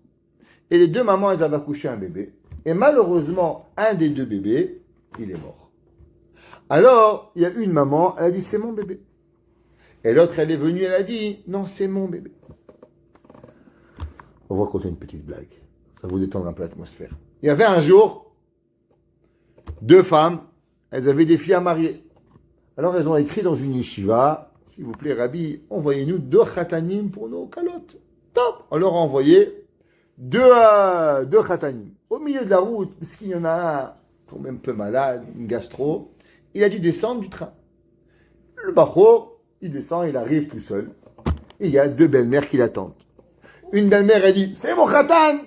Et les 2 mamans, elles avaient accouché un bébé. Et malheureusement, un des 2 bébés, il est mort. Alors, il y a une maman, elle a dit, c'est mon bébé. Et l'autre, elle est venue, elle a dit, non, c'est mon bébé. On va raconter une petite blague. Ça va vous détendre un peu l'atmosphère. Il y avait un jour, 2 femmes, elles avaient des filles à marier. Alors ils ont écrit dans une yeshiva, s'il vous plaît Rabbi, envoyez-nous 2 khatanim pour nos calottes. Top. On leur a envoyé 2 khatanim. Au milieu de la route, parce qu'il y en a un, tombé un peu malade, une gastro, il a dû descendre du train. Le bacho, il descend, il arrive tout seul. Et il y a 2 belles-mères qui l'attendent. Une belle-mère, elle dit, c'est mon khatan.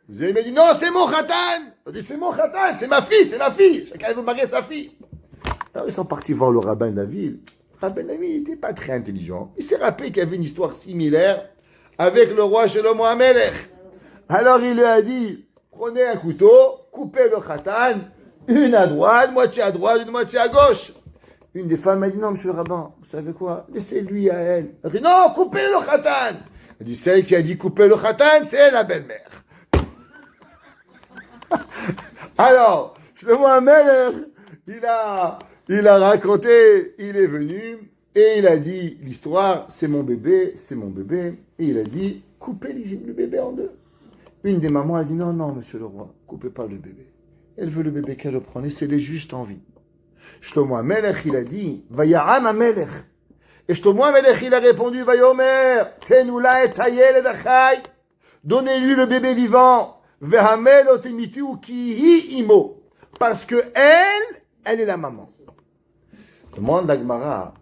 Vous avez dit, non, c'est mon khatan. On dit, c'est mon khatan, c'est ma fille, c'est ma fille. Chacun veut marier sa fille. Alors ils sont partis voir le rabbin de la ville. Le rabbin de la ville n'était pas très intelligent. Il s'est rappelé qu'il y avait une histoire similaire avec le roi Shlomo HaMelech. Alors il lui a dit, prenez un couteau, coupez le khatan, une à droite, une moitié à gauche. Une des femmes a dit, non, monsieur le rabbin, vous savez quoi, laissez-lui à elle. Elle a dit, non, coupez le khatan. Elle dit, celle qui a dit couper le khatan, c'est la belle-mère. Alors, Shlomo HaMelech, il a raconté, il est venu, et il a dit, l'histoire, c'est mon bébé, et il a dit, coupez le bébé en 2. Une des mamans a dit, non, monsieur le roi, coupez pas le bébé. Elle veut le bébé qu'elle le prend, laissez-les juste en vie. Shlomo HaMelech, il a dit, Vaya'am HaMelech. Et Shlomo HaMelech, il a répondu, Vayomer, Tenula et Hayeled Achai. Donnez-lui le bébé vivant. Vehamel otemitu kihi imo. Parce que elle est la maman. Demande la Gemara,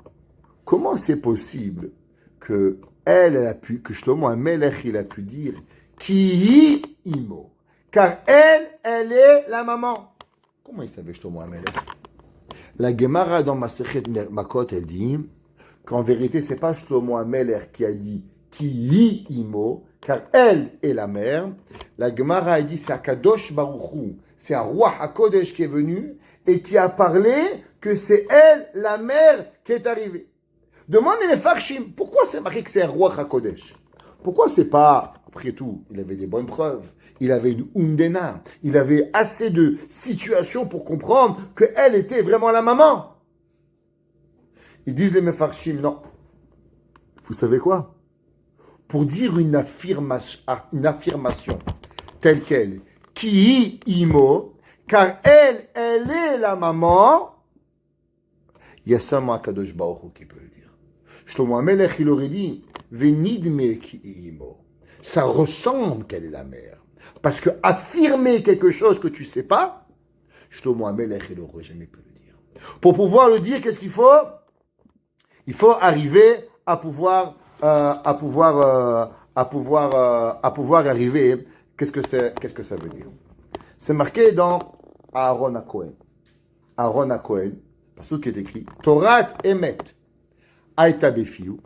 comment c'est possible que que Shlomo HaMelech, il a pu dire kihi imo. Car elle est la maman. Comment il savait Shlomo HaMelech? La Gemara dans Masechet Makot, elle dit qu'en vérité, c'est pas Shlomo HaMelech qui a dit Ki imo, car elle est la mère. La Gemara a dit c'est Akadosh Baruch Hu, c'est un roi HaKodesh qui est venu et qui a parlé que c'est elle, la mère, qui est arrivée. Demandez les Farshim, pourquoi c'est marqué que c'est un roi HaKodesh? Pourquoi c'est pas, après tout, il avait des bonnes preuves, il avait une umdena, il avait assez de situations pour comprendre qu'elle était vraiment la maman. Ils disent les Mefarshim, non. Vous savez quoi? Pour dire une affirmation telle qu'elle, ki imo, car elle est la maman, il y a seulement Akadosh Baruch Hu qui peut le dire. Shlomo HaMelech, il aurait dit, venidme ki imo. Ça ressemble qu'elle est la mère. Parce que affirmer quelque chose que tu ne sais pas, Shlomo HaMelech, il n'aurait jamais pu le dire. Pour pouvoir le dire, qu'est-ce qu'il faut? Il faut arriver à pouvoir arriver. Qu'est-ce que ça veut dire? C'est marqué dans Aaron HaKohen. Aaron HaKohen, parce que qui est écrit, Torat Emet, Aïta Befiou.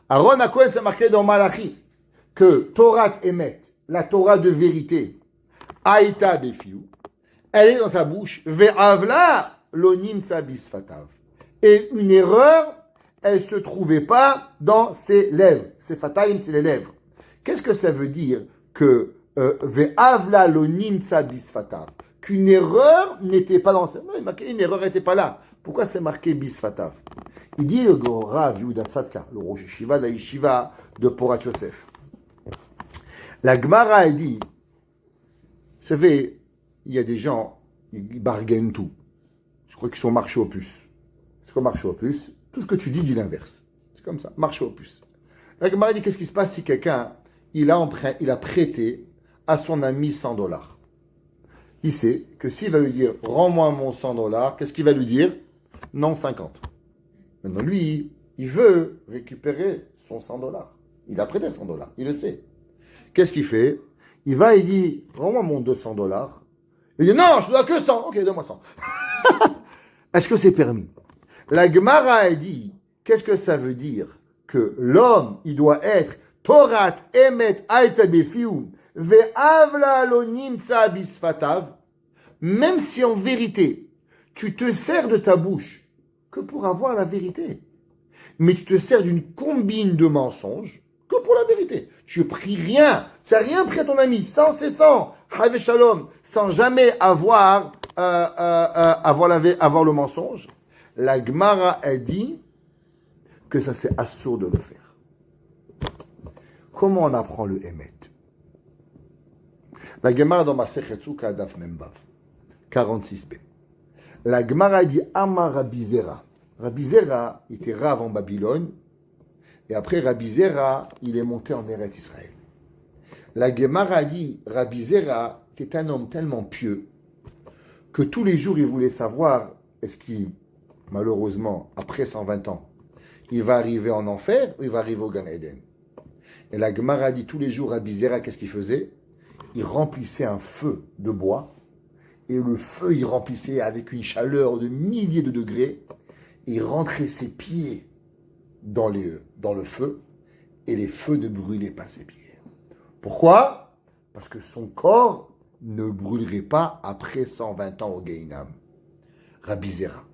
Aaron HaKohen, c'est marqué dans Malachi, que Torat Emet, la Torah de vérité, Aïta Befiou, elle est dans sa bouche, Ve'avla lonim sabisfatav. Et une erreur, elle ne se trouvait pas dans ses lèvres. Ses fataim, c'est les lèvres. Qu'est-ce que ça veut dire que Ve'avla lonim sabisfatav? Qu'une erreur n'était pas dans ses lèvres. Non, il marqué une erreur n'était pas là. Pourquoi c'est marqué bisfatav? Il dit le Rav Yehuda Tzadka, le Rosh Yeshiva de la Yeshiva de Porat Yosef. La Gemara, elle dit, vous savez, il y a des gens, ils bargainent tout. Je crois qu'ils sont marché au puce. C'est quoi marché au puce? Tout ce que tu dis, dit l'inverse. C'est comme ça, marché au puce. La Gemara dit, qu'est-ce qui se passe si quelqu'un, il a prêté à son ami $100? Il sait que s'il va lui dire, rends-moi mon $100, qu'est-ce qu'il va lui dire? Non, 50. Maintenant, lui, il veut récupérer son $100. Il a prêté $100, il le sait. Qu'est-ce qu'il fait? Il va et dit, rends-moi mon $200. Il dit, non, je ne dois que 100. Ok, donne-moi 100. Est-ce que c'est permis? La Gemara a dit, qu'est-ce que ça veut dire? Que l'homme, il doit être Torat emet aïta befiou ve'avla lonim bisfatav, même si en vérité, tu te sers de ta bouche que pour avoir la vérité. Mais tu te sers d'une combine de mensonges que pour la vérité. Tu ne pries rien, tu n'as rien pris à ton ami, sans cessant, shalom, sans jamais avoir le mensonge. La Gemara, elle dit que ça c'est assourd de le faire. Comment on apprend le Emet? La Gemara dans Masechet Sukkah Daf Membav 46b. La Gemara dit Amar Rabbi Zera. Rabbi Zera était Rav en Babylone, et après Rabbi Zera, il est monté en Eretz Israël. La Gemara dit, Rabbi Zera était un homme tellement pieux que tous les jours il voulait savoir est-ce qu'il, malheureusement, après 120 ans, il va arriver en enfer ou il va arriver au Gan Eden. Et la Gemara dit tous les jours Rabbi Zera, qu'est-ce qu'il faisait? Il remplissait un feu de bois, et le feu il remplissait avec une chaleur de milliers de degrés, et il rentrait ses pieds dans le feu, et les feux ne brûlaient pas ses pieds. Pourquoi? Parce que son corps ne brûlerait pas après 120 ans au Gehinam. Rabbi Zera.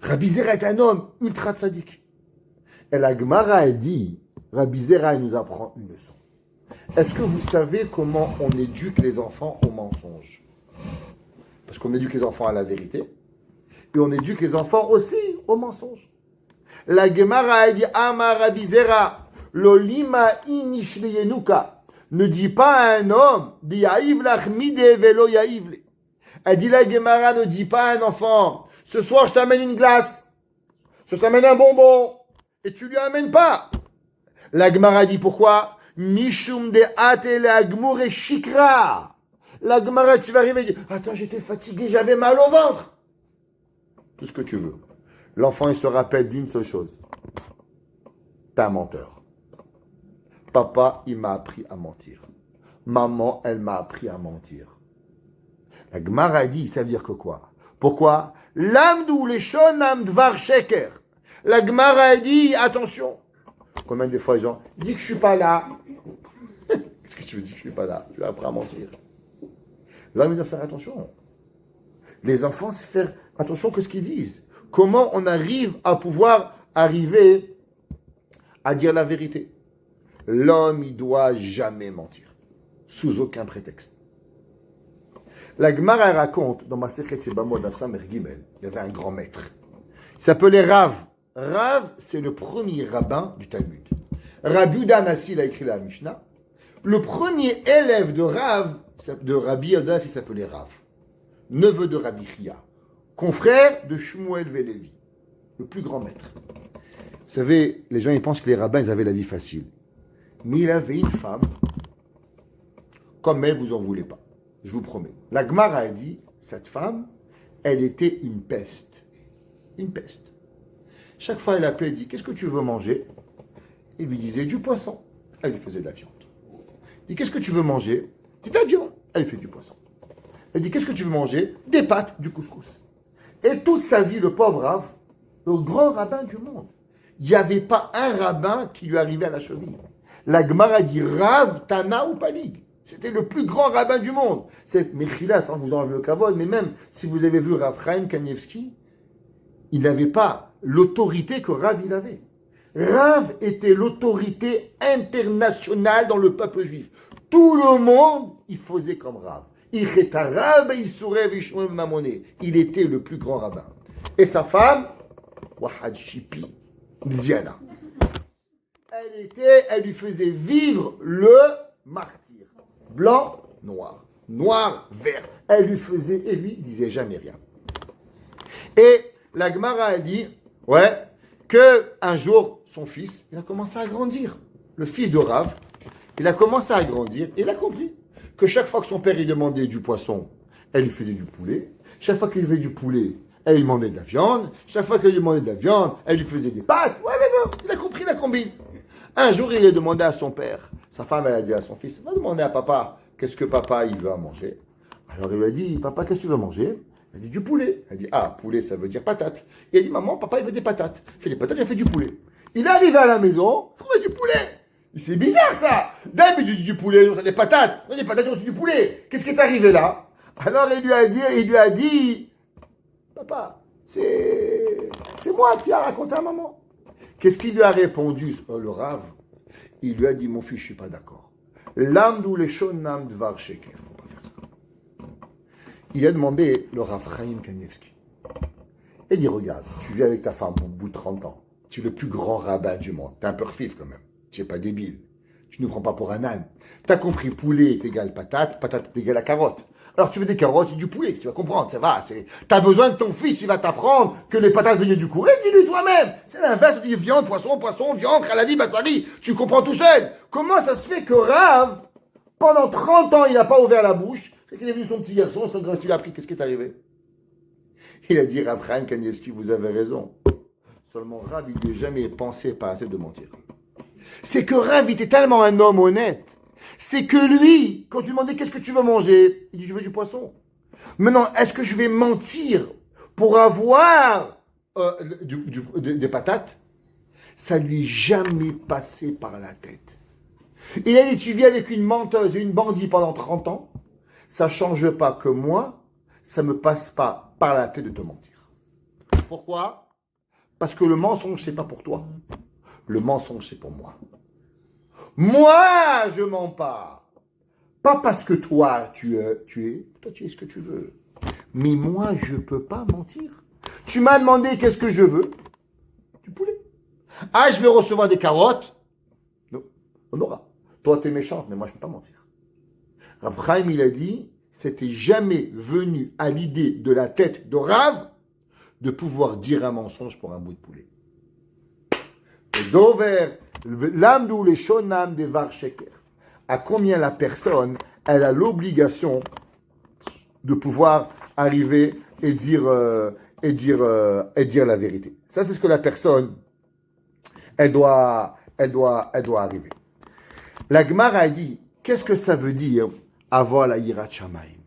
Rabbi Zera est un homme ultra tzaddik. Et la Gemara, elle dit, Rabbi Zera, il nous apprend une leçon. Est-ce que vous savez comment on éduque les enfants au mensonge? Parce qu'on éduque les enfants à la vérité, et on éduque les enfants aussi au mensonge. La Gemara, elle dit, Ama Rabbi Zera, Lolima inishleyenuka. Ne dis pas à un homme, elle dit la Gemara, ne dis pas à un enfant, ce soir je t'amène une glace, je t'amène un bonbon, et tu lui amènes pas. La Gemara dit pourquoi? Mishum de atel agmour et shikra. La Gemara, tu vas arriver et dire, attends, j'étais fatigué, j'avais mal au ventre. Tout ce que tu veux. L'enfant, il se rappelle d'une seule chose. T'es un menteur. Papa, il m'a appris à mentir. Maman, elle m'a appris à mentir. La Gemara dit, ça veut dire que quoi? Pourquoi? L'amdou les shonam dvar sheker. La Gemara dit, attention. Combien de fois les gens disent que je suis pas là? Qu'est-ce que tu veux dire que je suis pas là? Tu as appris à mentir. L'homme, il doit faire attention. Les enfants, c'est faire attention que ce qu'ils disent. Comment on arrive à pouvoir arriver à dire la vérité? L'homme, il doit jamais mentir, sous aucun prétexte. La Gemara raconte, dans Masechet Yebamot Daf Samer Gimel, il y avait un grand maître. Il s'appelait Rav. Rav, c'est le premier rabbin du Talmud. Rabbi Yehuda Hanassi, il a écrit la Mishnah. Le premier élève de Rav, de Rabbi Yehuda, il s'appelait Rav. Neveu de Rabbi Chia. Confrère de Shmuel Velevi. Le plus grand maître. Vous savez, les gens, ils pensent que les rabbins, ils avaient la vie facile. Mais il avait une femme, comme elle, vous en voulez pas. Je vous promets. La Gemara a dit, cette femme, elle était une peste. Une peste. Chaque fois, elle appelait, elle dit, qu'est-ce que tu veux manger? Il lui disait, du poisson. Elle lui faisait de la viande. Il dit, qu'est-ce que tu veux manger? C'est de la viande. Elle lui fait du poisson. Elle dit, qu'est-ce que tu veux manger? Des pâtes, du couscous. Et toute sa vie, le pauvre Rav, le grand rabbin du monde, il n'y avait pas un rabbin qui lui arrivait à la cheville. La Gemara dit Rav, Tana ou Palig. C'était le plus grand rabbin du monde. C'est Mechila, sans vous enlever le kavod, mais même si vous avez vu Rav Chaim Kanievski, il n'avait pas l'autorité que Rav il avait. Rav était l'autorité internationale dans le peuple juif. Tout le monde, il faisait comme Rav. Il était le plus grand rabbin. Et sa femme, Wahad Shipi Mziana. Elle lui faisait vivre le martyr. Blanc, noir. Noir, vert. Elle lui faisait, et lui, disait jamais rien. Et la Gemara a dit, que un jour, son fils, il a commencé à grandir. Le fils de Rav, il a commencé à grandir, et il a compris que chaque fois que son père lui demandait du poisson, elle lui faisait du poulet. Chaque fois qu'il faisait du poulet, elle lui demandait de la viande. Chaque fois qu'elle lui demandait de la viande, elle lui faisait des pâtes. Il a compris la combine. Un jour, il a demandé à son père. Sa femme, elle a dit à son fils, va demander à papa, qu'est-ce que papa, il veut à manger. Alors, il lui a dit, papa, qu'est-ce que tu veux manger? Il a dit, du poulet. Elle a dit, ah, poulet, ça veut dire patate. Il a dit, maman, papa, il veut des patates. Il fait des patates, il a fait du poulet. Il est arrivé à la maison, il trouvait du poulet. C'est bizarre, ça. D'habitude, du poulet, on a des patates. On a des patates, on a du poulet. Qu'est-ce qui est arrivé là? Alors, il lui a dit, papa, c'est moi qui a raconté à maman. Qu'est-ce qu'il lui a répondu, le Rav? Il lui a dit, mon fils, je ne suis pas d'accord. L'amdou les shonam dvar sheker. Il ne faut pas faire ça. Il a demandé le Rav Chaim Kanievski. Il dit, regarde, tu vis avec ta femme au bout de 30 ans. Tu es le plus grand rabbin du monde. Tu es un peu refif quand même. Tu n'es pas débile. Tu ne nous prends pas pour un âne. Tu as compris, poulet est égal patate, patate est égal à carotte. Alors tu veux des carottes et du poulet, tu vas comprendre, ça va. T'as besoin de ton fils, il va t'apprendre que les patates venaient du poulet, dis-lui toi-même. C'est l'inverse, tu dis viande, poisson, viande, halali, basari. Tu comprends tout seul. Comment ça se fait que Rav, pendant 30 ans, il n'a pas ouvert la bouche, c'est qu'il est venu son petit garçon, son grand, il a appris, qu'est-ce qui est arrivé? Il a dit, Rav Chaim Kanievski, vous avez raison. Seulement Rav, il lui a jamais pensé par assez de mentir. C'est que Rav était tellement un homme honnête. C'est que lui, quand tu lui demandais qu'est-ce que tu veux manger, il dit je veux du poisson. Maintenant, est-ce que je vais mentir pour avoir des patates? Ça lui est jamais passé par la tête. Il a dit tu vis avec une menteuse et une bandit pendant 30 ans, ça ne change pas que moi, ça ne me passe pas par la tête de te mentir. Pourquoi? Parce que le mensonge, c'est pas pour toi. Le mensonge, c'est pour moi. Moi, je mens pas. Pas parce que toi, tu es ce que tu veux. Mais moi, je peux pas mentir. Tu m'as demandé qu'est-ce que je veux? Du poulet. Ah, je vais recevoir des carottes? Non, on aura. Toi, t'es méchante, mais moi, je peux pas mentir. Rav Chaim, il a dit, c'était jamais venu à l'idée de la tête de Rav de pouvoir dire un mensonge pour un bout de poulet. Dover, l'âme d'où les shonam des var sheker. À combien la personne, elle a l'obligation de pouvoir arriver et dire la vérité. Ça, c'est ce que la personne, elle doit arriver. La Gemara a dit, qu'est-ce que ça veut dire avoir la yirat shamayim?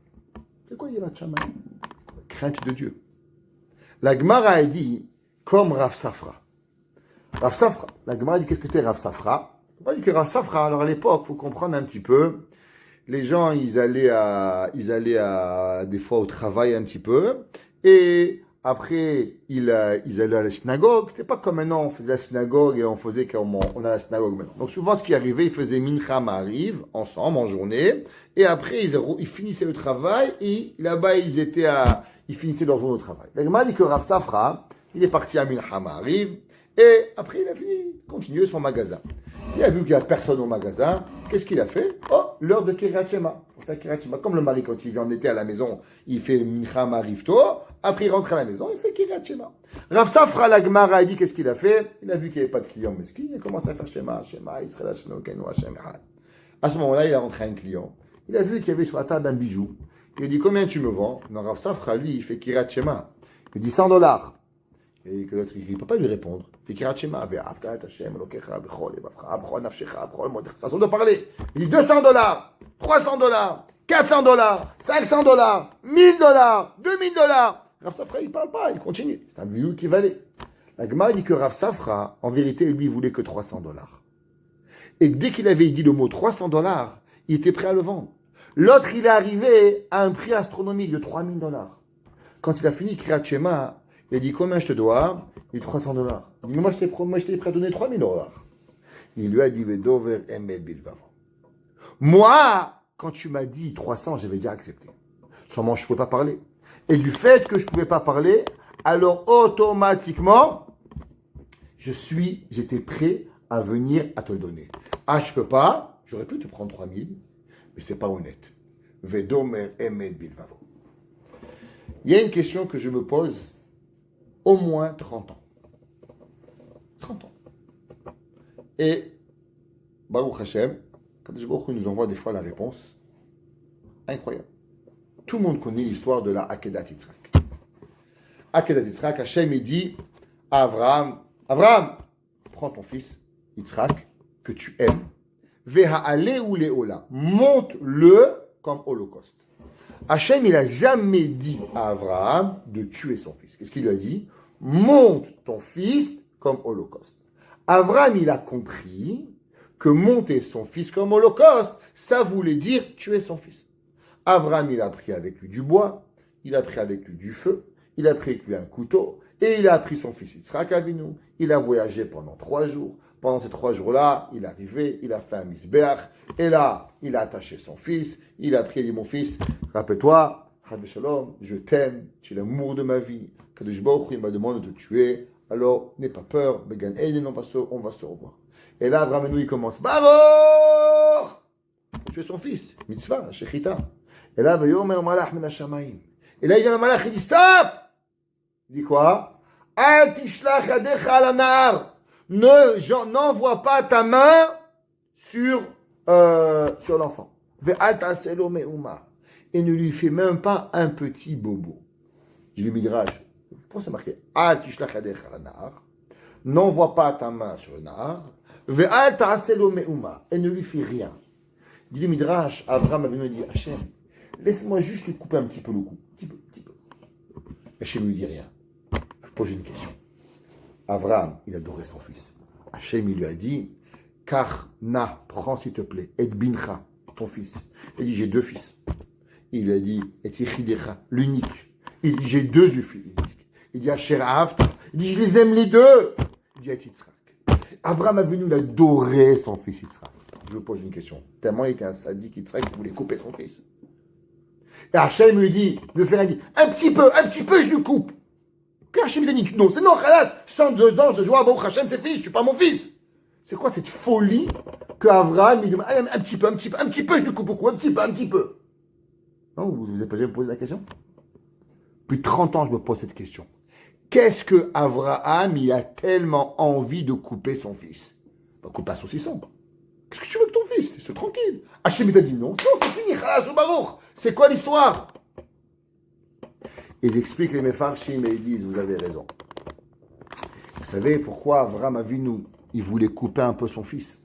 C'est quoi yirat shamayim? Crainte de Dieu. La Gemara a dit, comme Rav Safra. Rav Safra, la Gemara dit qu'est-ce que c'était Rav Safra? On va dire que Rav Safra, alors à l'époque, il faut comprendre un petit peu, les gens, ils allaient des fois au travail un petit peu, et après, ils allaient à la synagogue. C'était pas comme maintenant, on faisait la synagogue et on faisait comme on a la synagogue maintenant. Donc souvent, ce qui arrivait, ils faisaient Mincha Ma'ariv, ensemble, en journée, et après, ils finissaient le travail, et là-bas, ils finissaient leur journée au travail. La Gemara dit que Rav Safra, il est parti à Mincha Ma'ariv, et après, il a fini, continué son magasin. Il a vu qu'il n'y a personne au magasin. Qu'est-ce qu'il a fait? Oh, l'heure de Kiryat Shema. On fait Kiryat Shema. Comme le mari, quand il vient en été à la maison, il fait Mincha Ma'ariv Tov. Après, il rentre à la maison, il fait Kiryat Shema. Rav Safra, la Gemara, a dit qu'est-ce qu'il a fait? Il a vu qu'il n'y avait pas de client mesquin. Il a commencé à faire Shema, Israël, Shenokeinu, Hashem Echad. À ce moment-là, il a rentré un client. Il a vu qu'il y avait sur la table un bijou. Il a dit combien tu me vends? Non, Rav Safra, lui, il fait Kiryat Shema. Il dit $100. Et que l'autre, il ne peut pas lui répondre. Façon de parler. Il dit $200, $300, $400, $500, $1000, $2000. Rav Safra, il ne parle pas, il continue. C'est un vieux qui valait. La Gemara dit que Rav Safra, en vérité, lui, il voulait que $300. Et dès qu'il avait dit le mot $300, il était prêt à le vendre. L'autre, il est arrivé à un prix astronomique de $3000. Quand il a fini Kiryat Shema, il a dit combien je te dois? Il dit $300. Il dit mais moi je t'ai prêt à donner $3000. Il lui a dit Dover Emet Bilvavo. Moi, quand tu m'as dit 300, j'avais déjà accepté. Sûrement je ne pouvais pas parler. Et du fait que je ne pouvais pas parler, alors automatiquement, j'étais prêt à venir à te le donner. Ah, je ne peux pas, j'aurais pu te prendre 3000, mais ce n'est pas honnête. Vedomer Emet Bilvavo. Il y a une question que je me pose au moins 30 ans. 30 ans. Et Baruch Hashem, Kadosh Baruch Hu nous envoie des fois la réponse. Incroyable. Tout le monde connaît l'histoire de la Akedat Yitzhak. Akedat Yitzhak, Hashem il dit à Abraham, Abraham, prends ton fils Yitzhak, que tu aimes, Veha'ale ou Leola, monte-le comme holocauste. Hachem, il n'a jamais dit à Abraham de tuer son fils. Qu'est-ce qu'il lui a dit? Monte ton fils comme holocauste. Abraham, il a compris que monter son fils comme holocauste, ça voulait dire tuer son fils. Abraham, il a pris avec lui du bois, il a pris avec lui du feu, il a pris avec lui un couteau, et il a pris son fils Yitzhak Avinu. Il a voyagé pendant 3 jours. Pendant ces 3 jours-là, il est arrivé, il a fait un misbeach, et là, il a attaché son fils, il a prié, il dit, mon fils, rappelle-toi, Rabbi Shalom, je t'aime, tu es l'amour de ma vie, Kadosh Baruch Hu, il m'a demandé de te tuer, alors n'aie pas peur, Began Eden, on va se revoir. Et là, Abraham, il commence, Baruch, tuer son fils, mitzvah, shechita. Et là, Vayomer Malach min hashamayim. Et là, il vient le malach, il dit stop! Il dit quoi? Al tishlach yadecha ala nahar. N'envoie pas ta main sur l'enfant. Ve'al ta'aseh lo me'uma. Et ne lui fais même pas un petit bobo. Dit le Midrash. Pourquoi c'est marqué Al tishlach yadecha ala nahar? N'envoie pas ta main sur le nahar. Ve'al ta'aseh lo me'uma. Et ne lui fais rien. Dit le Midrash, Abraham avait dit Hachem, laisse-moi juste lui couper un petit peu le cou. Petit peu. Hachem ne lui dit rien. Je pose une question. Abraham, il adorait son fils. Hachem, il lui a dit, car na, prends s'il te plaît, et bincha, ton fils. Il dit, j'ai 2 fils. Il lui a dit, et yichidecha, l'unique. Il dit, j'ai 2 fils. Il dit, Asher Ahavta. Il dit, je les aime les 2. Il dit, et Yitzhak. Abraham a venu, il adorait son fils Yitzhak. Je vous pose une question. Tellement il était un sadique Yitzhak qui voulait couper son fils. Et Hachem lui dit, ne fais rien, dit, un petit peu, je lui coupe. Que Hachem lui a dit, non, c'est non, khalas, je sens dedans, je joie, bon, Hachem, c'est fils, je suis pas mon fils. C'est quoi cette folie que Abraham, il dit, allez, un petit peu, je lui coupe beaucoup, un petit peu. Non, vous n'avez pas jamais posé la question? Depuis 30 ans, je me pose cette question. Qu'est-ce que Abraham, il a tellement envie de couper son fils? Bah, couper un saucisson. Qu'est-ce que tu veux que ton fils? C'est tranquille. Hachem t'a dit non, c'est fini, khalas ou baruch. C'est quoi l'histoire? Ils expliquent les Mefarshim et ils disent, vous avez raison. Vous savez pourquoi Avraham Avinu, il voulait couper un peu son fils?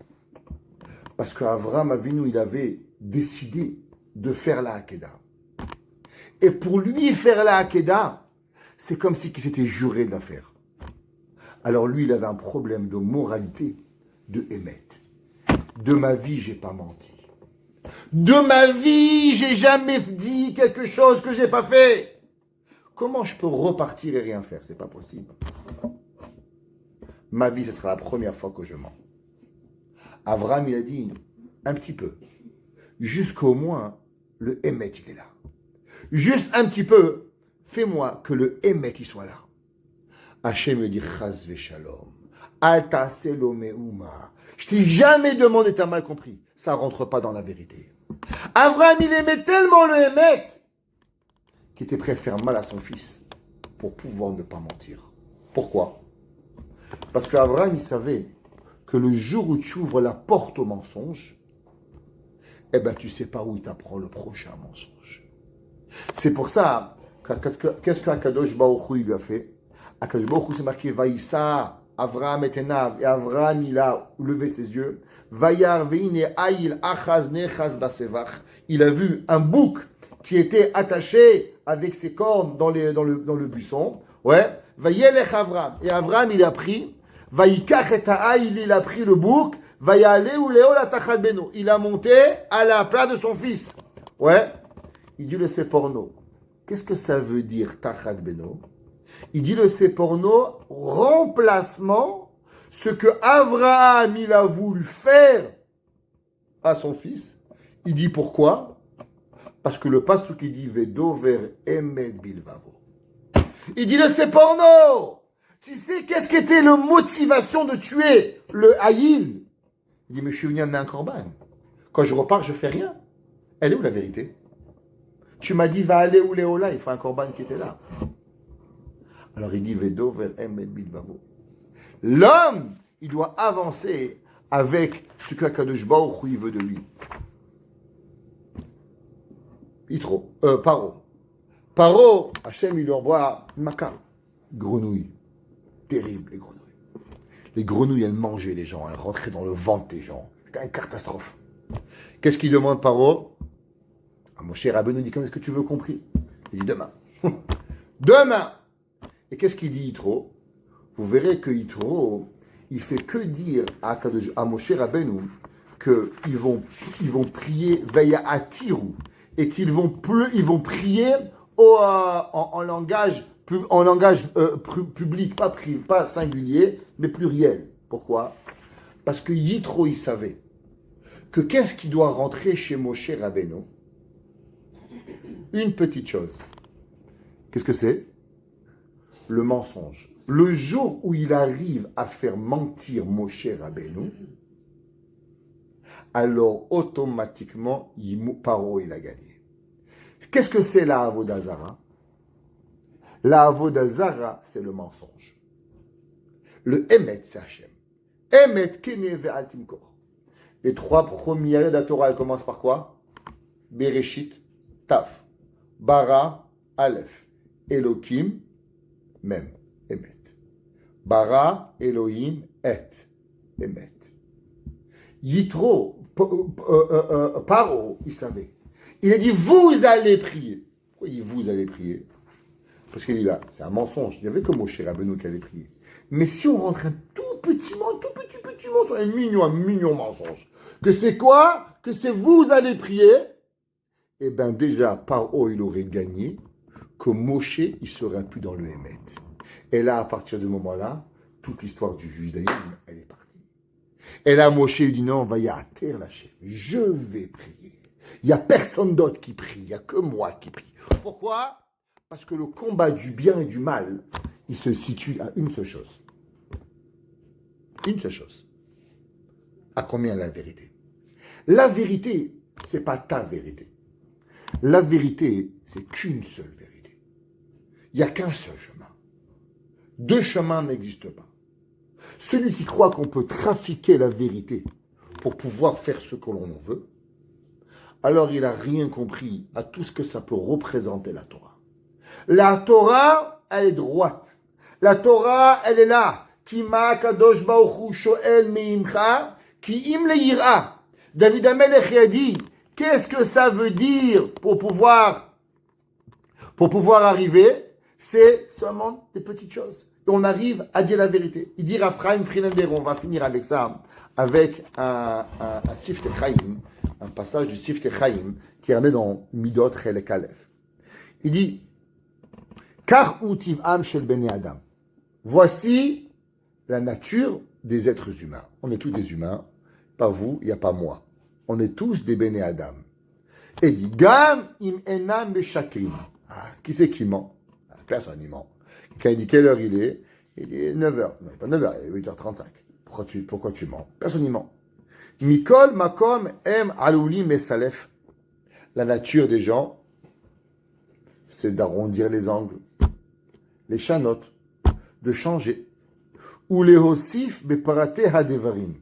Parce qu'Avraham Avinu, il avait décidé de faire la Hakeda. Et pour lui faire la Hakeda, c'est comme si il s'était juré de la faire. Alors lui, il avait un problème de moralité, de Hémet. De ma vie, j'ai pas menti. De ma vie, j'ai jamais dit quelque chose que j'ai pas fait. Comment je peux repartir et rien faire? C'est pas possible. Ma vie, ce sera la première fois que je mens. Abraham, il a dit un petit peu. Jusqu'au moins, le Hémet, il est là. Juste un petit peu, fais-moi que le Hémet, il soit là. Hachem me dit, Chaz v'shalom. Al ta'aseh lo me'uma. Je t'ai jamais demandé, t'as mal compris. Ça rentre pas dans la vérité. Abraham, il aimait tellement le Hémet qu'il était prêt à faire mal à son fils pour pouvoir ne pas mentir. Pourquoi? Parce qu'Abraham, il savait que le jour où tu ouvres la porte au mensonge, eh ben, tu sais pas où il t'apprend le prochain mensonge. C'est pour ça, qu'est-ce qu'Akadosh Baruch Hu, il lui a fait? Akadosh Baruch Hu, c'est marqué Vaïssa, Avraham et Enav, et Avraham, il a levé ses yeux. Vayar veine aïl achaz nechaz basevach. Il a vu un bouc qui était attaché avec ses cornes dans le buisson. Ouais. Vayelech Avraham. Et Avraham, il a pris. Vayikach et aïl, il a pris le bouc. Vayale ou léo la tachad beno. Il a monté à la place de son fils. Ouais. Il dit le séporno. Qu'est-ce que ça veut dire tachad beno? Il dit le séporno, remplacement, ce que Avraham il a voulu faire à son fils. Il dit pourquoi? Parce que le pasuk qui dit Vedover emet bilvavo. Il dit le séporno. Tu sais qu'est-ce qui était la motivation de tuer le Haïl? Il dit mais je suis venu amener un korban. Quand je repars, je fais rien. Elle est où la vérité? Tu m'as dit va aller où Léola, il faut un korban qui était là. Alors il dit Vedo vers Emet Bilvavo. L'homme, il doit avancer avec ce que Akadosh Baruch Hu veut de lui. Paro. Paro, Hachem, il lui envoie Maka. Grenouille. Terrible, les grenouilles. Les grenouilles, elles mangeaient les gens, elles rentraient dans le ventre des gens. C'était une catastrophe. Qu'est-ce qu'il demande Paro? Mon cher Rabbeinu dit, quand est-ce que tu veux compris? Il dit demain. Demain. Et qu'est-ce qu'il dit Yitro? Vous verrez que Yitro, il fait que dire à Moshe Rabbeinu qu'ils vont prier Veya Atiru et qu'ils vont prier en langage public, pas singulier, mais pluriel. Pourquoi? Parce que Yitro, il savait que qu'est-ce qui doit rentrer chez Moshe Rabbeinu? Une petite chose. Qu'est-ce que c'est? Le mensonge. Le jour où il arrive à faire mentir Moshe Rabbeinu, alors automatiquement, Paro, il a gagné. Qu'est-ce que c'est la Avodah Zara? La Avodah Zara, c'est le mensonge. Le Emet, c'est Hachem. Emet, Kene, Ve'al Timkor. Les 3 premières de la Torah, elles commencent par quoi? Bereshit, Taf, Bara, Aleph, Elokim, Mem, Emet. Bara, Elohim, Et, Emet. Yitro, Paro, il savait. Il a dit, vous allez prier. Pourquoi il dit, vous allez prier? Parce qu'il dit, là, c'est un mensonge. Il n'y avait que Moshe Rabbeinu qui allait prier. Mais si on rentre un tout petit mensonge, un mignon mensonge, que c'est quoi? Que c'est vous allez prier, eh bien déjà, Paro, il aurait gagné, que Moshe, il ne serait plus dans le Hémet. Et là, à partir de ce moment-là, toute l'histoire du judaïsme, elle est partie. Et là, Moshe, il dit, non, va y aller, lâcher. Je vais prier. Il n'y a personne d'autre qui prie, il n'y a que moi qui prie. Pourquoi? Parce que le combat du bien et du mal, il se situe à une seule chose. Une seule chose. À combien la vérité? La vérité, ce n'est pas ta vérité. La vérité, c'est qu'une seule vérité. Il n'y a qu'un seul chemin. 2 chemins n'existent pas. Celui qui croit qu'on peut trafiquer la vérité pour pouvoir faire ce que l'on veut, alors il n'a rien compris à tout ce que ça peut représenter la Torah. La Torah, elle est droite. La Torah, elle est là. Kima kadosh baruch hu shoel meimcha ki im leira. David HaMelech a dit, qu'est-ce que ça veut dire pour pouvoir arriver? C'est seulement des petites choses. Et on arrive à dire la vérité. Il dit Raphaïm Frilander, on va finir avec ça, avec un Sifte Chaim, un passage du Sifte Chaim qui est amené dans Midot Chelek Aleph. Il dit Kar utiv am shel bnei Adam. Voici la nature des êtres humains. On est tous des humains. Pas vous, il n'y a pas moi. On est tous des bnei Adam. Et dit Gam im enam beshakrim. Qui c'est qui ment? Personne n'y ment. Quand il dit quelle heure il est 9h. Non, pas 9h, il est 8h35. Pourquoi tu mens? Personne n'y ment. Mikol makom em alouli mesalef. La nature des gens, c'est d'arrondir les angles, les chanotes, de changer. Ou les hosif beparate hadevarim.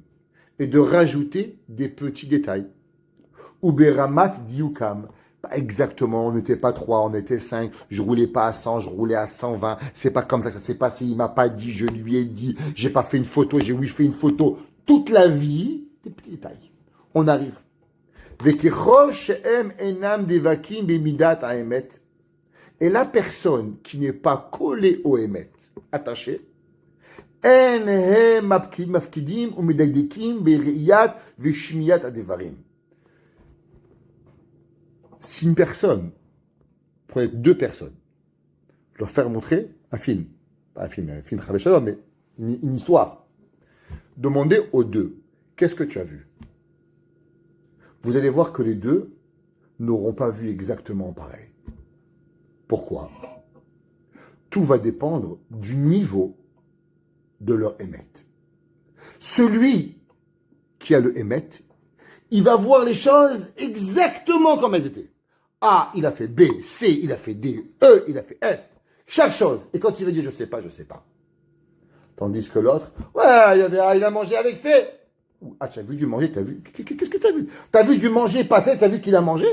Et de rajouter des petits détails. Ou beramat diukam. Exactement, on n'était pas 3, on était 5, je roulais pas à 100, je roulais à 120, c'est pas comme ça que ça s'est passé, il m'a pas dit, je lui ai dit, j'ai pas fait une photo, j'ai oui fait une photo, toute la vie, des petits détails. On arrive. Et la personne qui n'est pas collée au Emet, attachée, si une personne, prenez 2 personnes, leur faire montrer un film, pas un film Chavez Shalom, mais une histoire, demandez aux 2, qu'est-ce que tu as vu? Vous allez voir que les 2 n'auront pas vu exactement pareil. Pourquoi? Tout va dépendre du niveau de leur émet. Celui qui a le émet, il va voir les choses exactement comme elles étaient. A, il a fait B, C, il a fait D, E, il a fait F. Chaque chose. Et quand il va dire je sais pas. Tandis que l'autre, ouais, il a mangé avec C. Ah, tu as vu du manger, tu as vu. Qu'est-ce que tu as vu? Tu as vu du manger passer, tu as vu qu'il a mangé?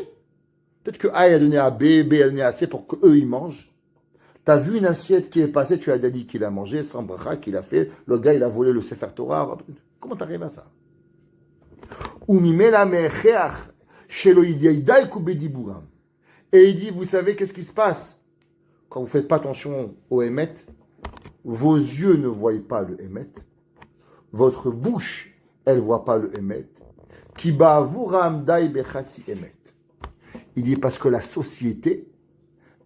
Peut-être que A, il a donné à B, B a donné à C pour qu'eux, ils mangent. Tu as vu une assiette qui est passée, tu as dit qu'il a mangé, sans bracha qu'il a fait. Le gars, il a volé le Sefer Torah. Comment tu arrives à ça? Et il dit, vous savez qu'est-ce qui se passe? Quand vous ne faites pas attention au Emet, vos yeux ne voient pas le Emet, votre bouche, elle ne voit pas le Emet. Il dit parce que la société,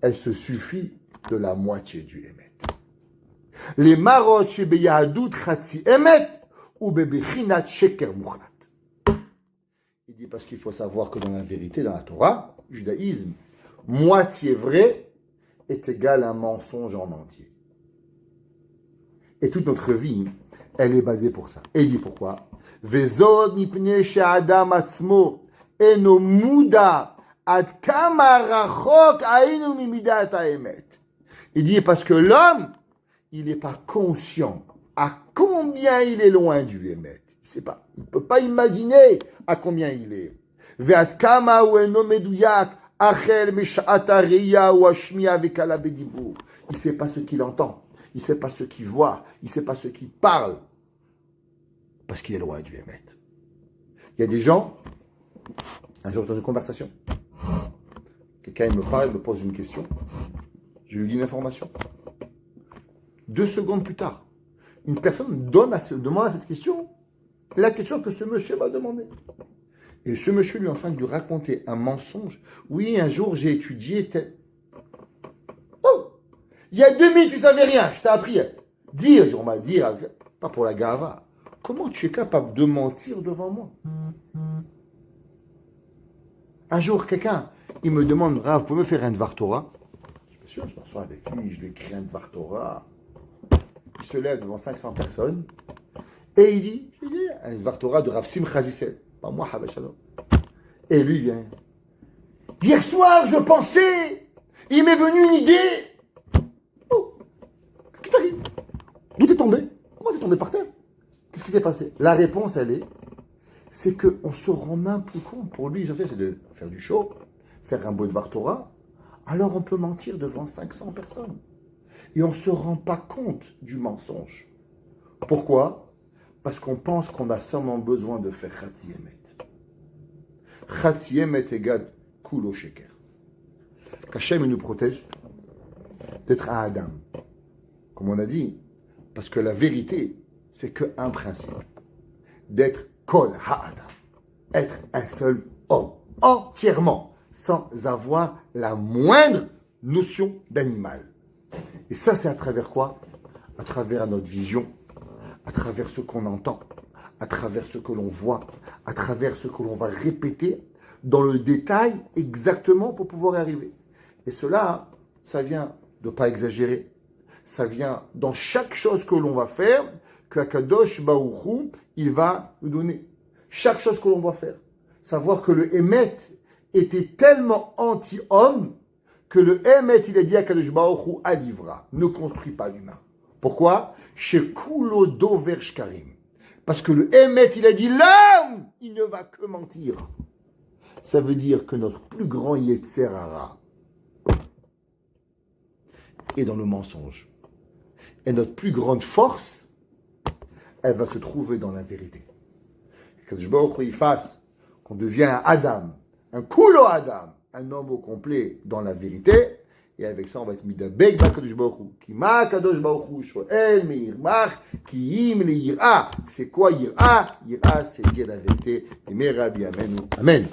elle se suffit de la moitié du Emet. Les marot shebeyahadut chatzi Emet ou bebechinat sheker muchlat. Il dit parce qu'il faut savoir que dans la vérité, dans la Torah, judaïsme, moitié vrai est égal à un mensonge en entier. Et toute notre vie, elle est basée pour ça. Et il dit pourquoi? Vezod mipnei she'adam atzmo eno muda Ad kama rachok ainu mimidat haemet. Il dit parce que l'homme, il n'est pas conscient à combien il est loin du Emet. Il ne peut pas imaginer à combien il est. Ve'ad kama hu eno meduyak achel mesha'at hareya ou hashmiya ve'kala bedibur. Il ne sait pas ce qu'il entend. Il ne sait pas ce qu'il voit. Il ne sait pas ce qu'il parle. Parce qu'il est loin du Emet. Il y a des gens, un jour dans une conversation, quelqu'un me parle, me pose une question, je lui dis une information. 2 secondes plus tard, une personne demande à cette question la question que ce monsieur m'a demandé. Et ce monsieur lui est en train de lui raconter un mensonge. Oui, un jour j'ai étudié tel. Oh, il y a 2 minutes tu savais rien, je t'ai appris. Dire, on m'a dit, pas pour la gava. Comment tu es capable de mentir devant moi? Un jour, quelqu'un, il me demande, Rav, vous pouvez me faire un Dvar Torah? Bien sûr, je m'assois avec lui, je lui écris un Dvar Torah. Il se lève devant 500 personnes et il dit, un Dvar Torah de Rav Simcha Zissel, pas moi, Habesh Shalom. Et lui vient. Hier soir, je pensais, il m'est venu une idée. Oh, qu'est-ce qui t'arrive? D'où t'es tombé? Comment t'es tombé par terre? Qu'est-ce qui s'est passé? La réponse, elle est, c'est qu'on se rend même plus compte. Pour lui, c'est de faire du show, faire un beau Dvar Torah. Alors on peut mentir devant 500 personnes. Et on ne se rend pas compte du mensonge. Pourquoi? Parce qu'on pense qu'on a seulement besoin de faire Chatzi Emet. Chatzi Emet égale Kulo Sheker. Qu'Hachem nous protège d'être un Adam. Comme on a dit, parce que la vérité, c'est qu'un principe. D'être Kol Ha'adam. Être un seul homme. Entièrement. Sans avoir la moindre notion d'animal. Et ça, c'est à travers quoi? À travers notre vision, à travers ce qu'on entend, à travers ce que l'on voit, à travers ce que l'on va répéter dans le détail exactement pour pouvoir y arriver. Et cela, ça vient de ne pas exagérer. Ça vient dans chaque chose que l'on va faire, que Akadosh Baruch Hu, il va nous donner. Chaque chose que l'on doit faire. Savoir que le Emet était tellement anti-homme que le Emet, il a dit à Kadosh Baruch Hu, Alivra, ne construis pas l'humain. Pourquoi? Chez Kulo Dover Shkarim. Parce que le Emet, il a dit, l'homme, il ne va que mentir. Ça veut dire que notre plus grand Yetzer Hara est dans le mensonge. Et notre plus grande force, elle va se trouver dans la vérité. Kadosh Baruch Hu, il fasse qu'on devient un Adam, un Kulo Adam, un homme au complet dans la vérité, et avec ça on va être midabek bakadosh baruch hu. Ki ma kadosh baruch hu shoel meirmach ki im le yira. C'est quoi yira? Yira, c'est dire la vérité. Et mes rabbi amenu. Amen.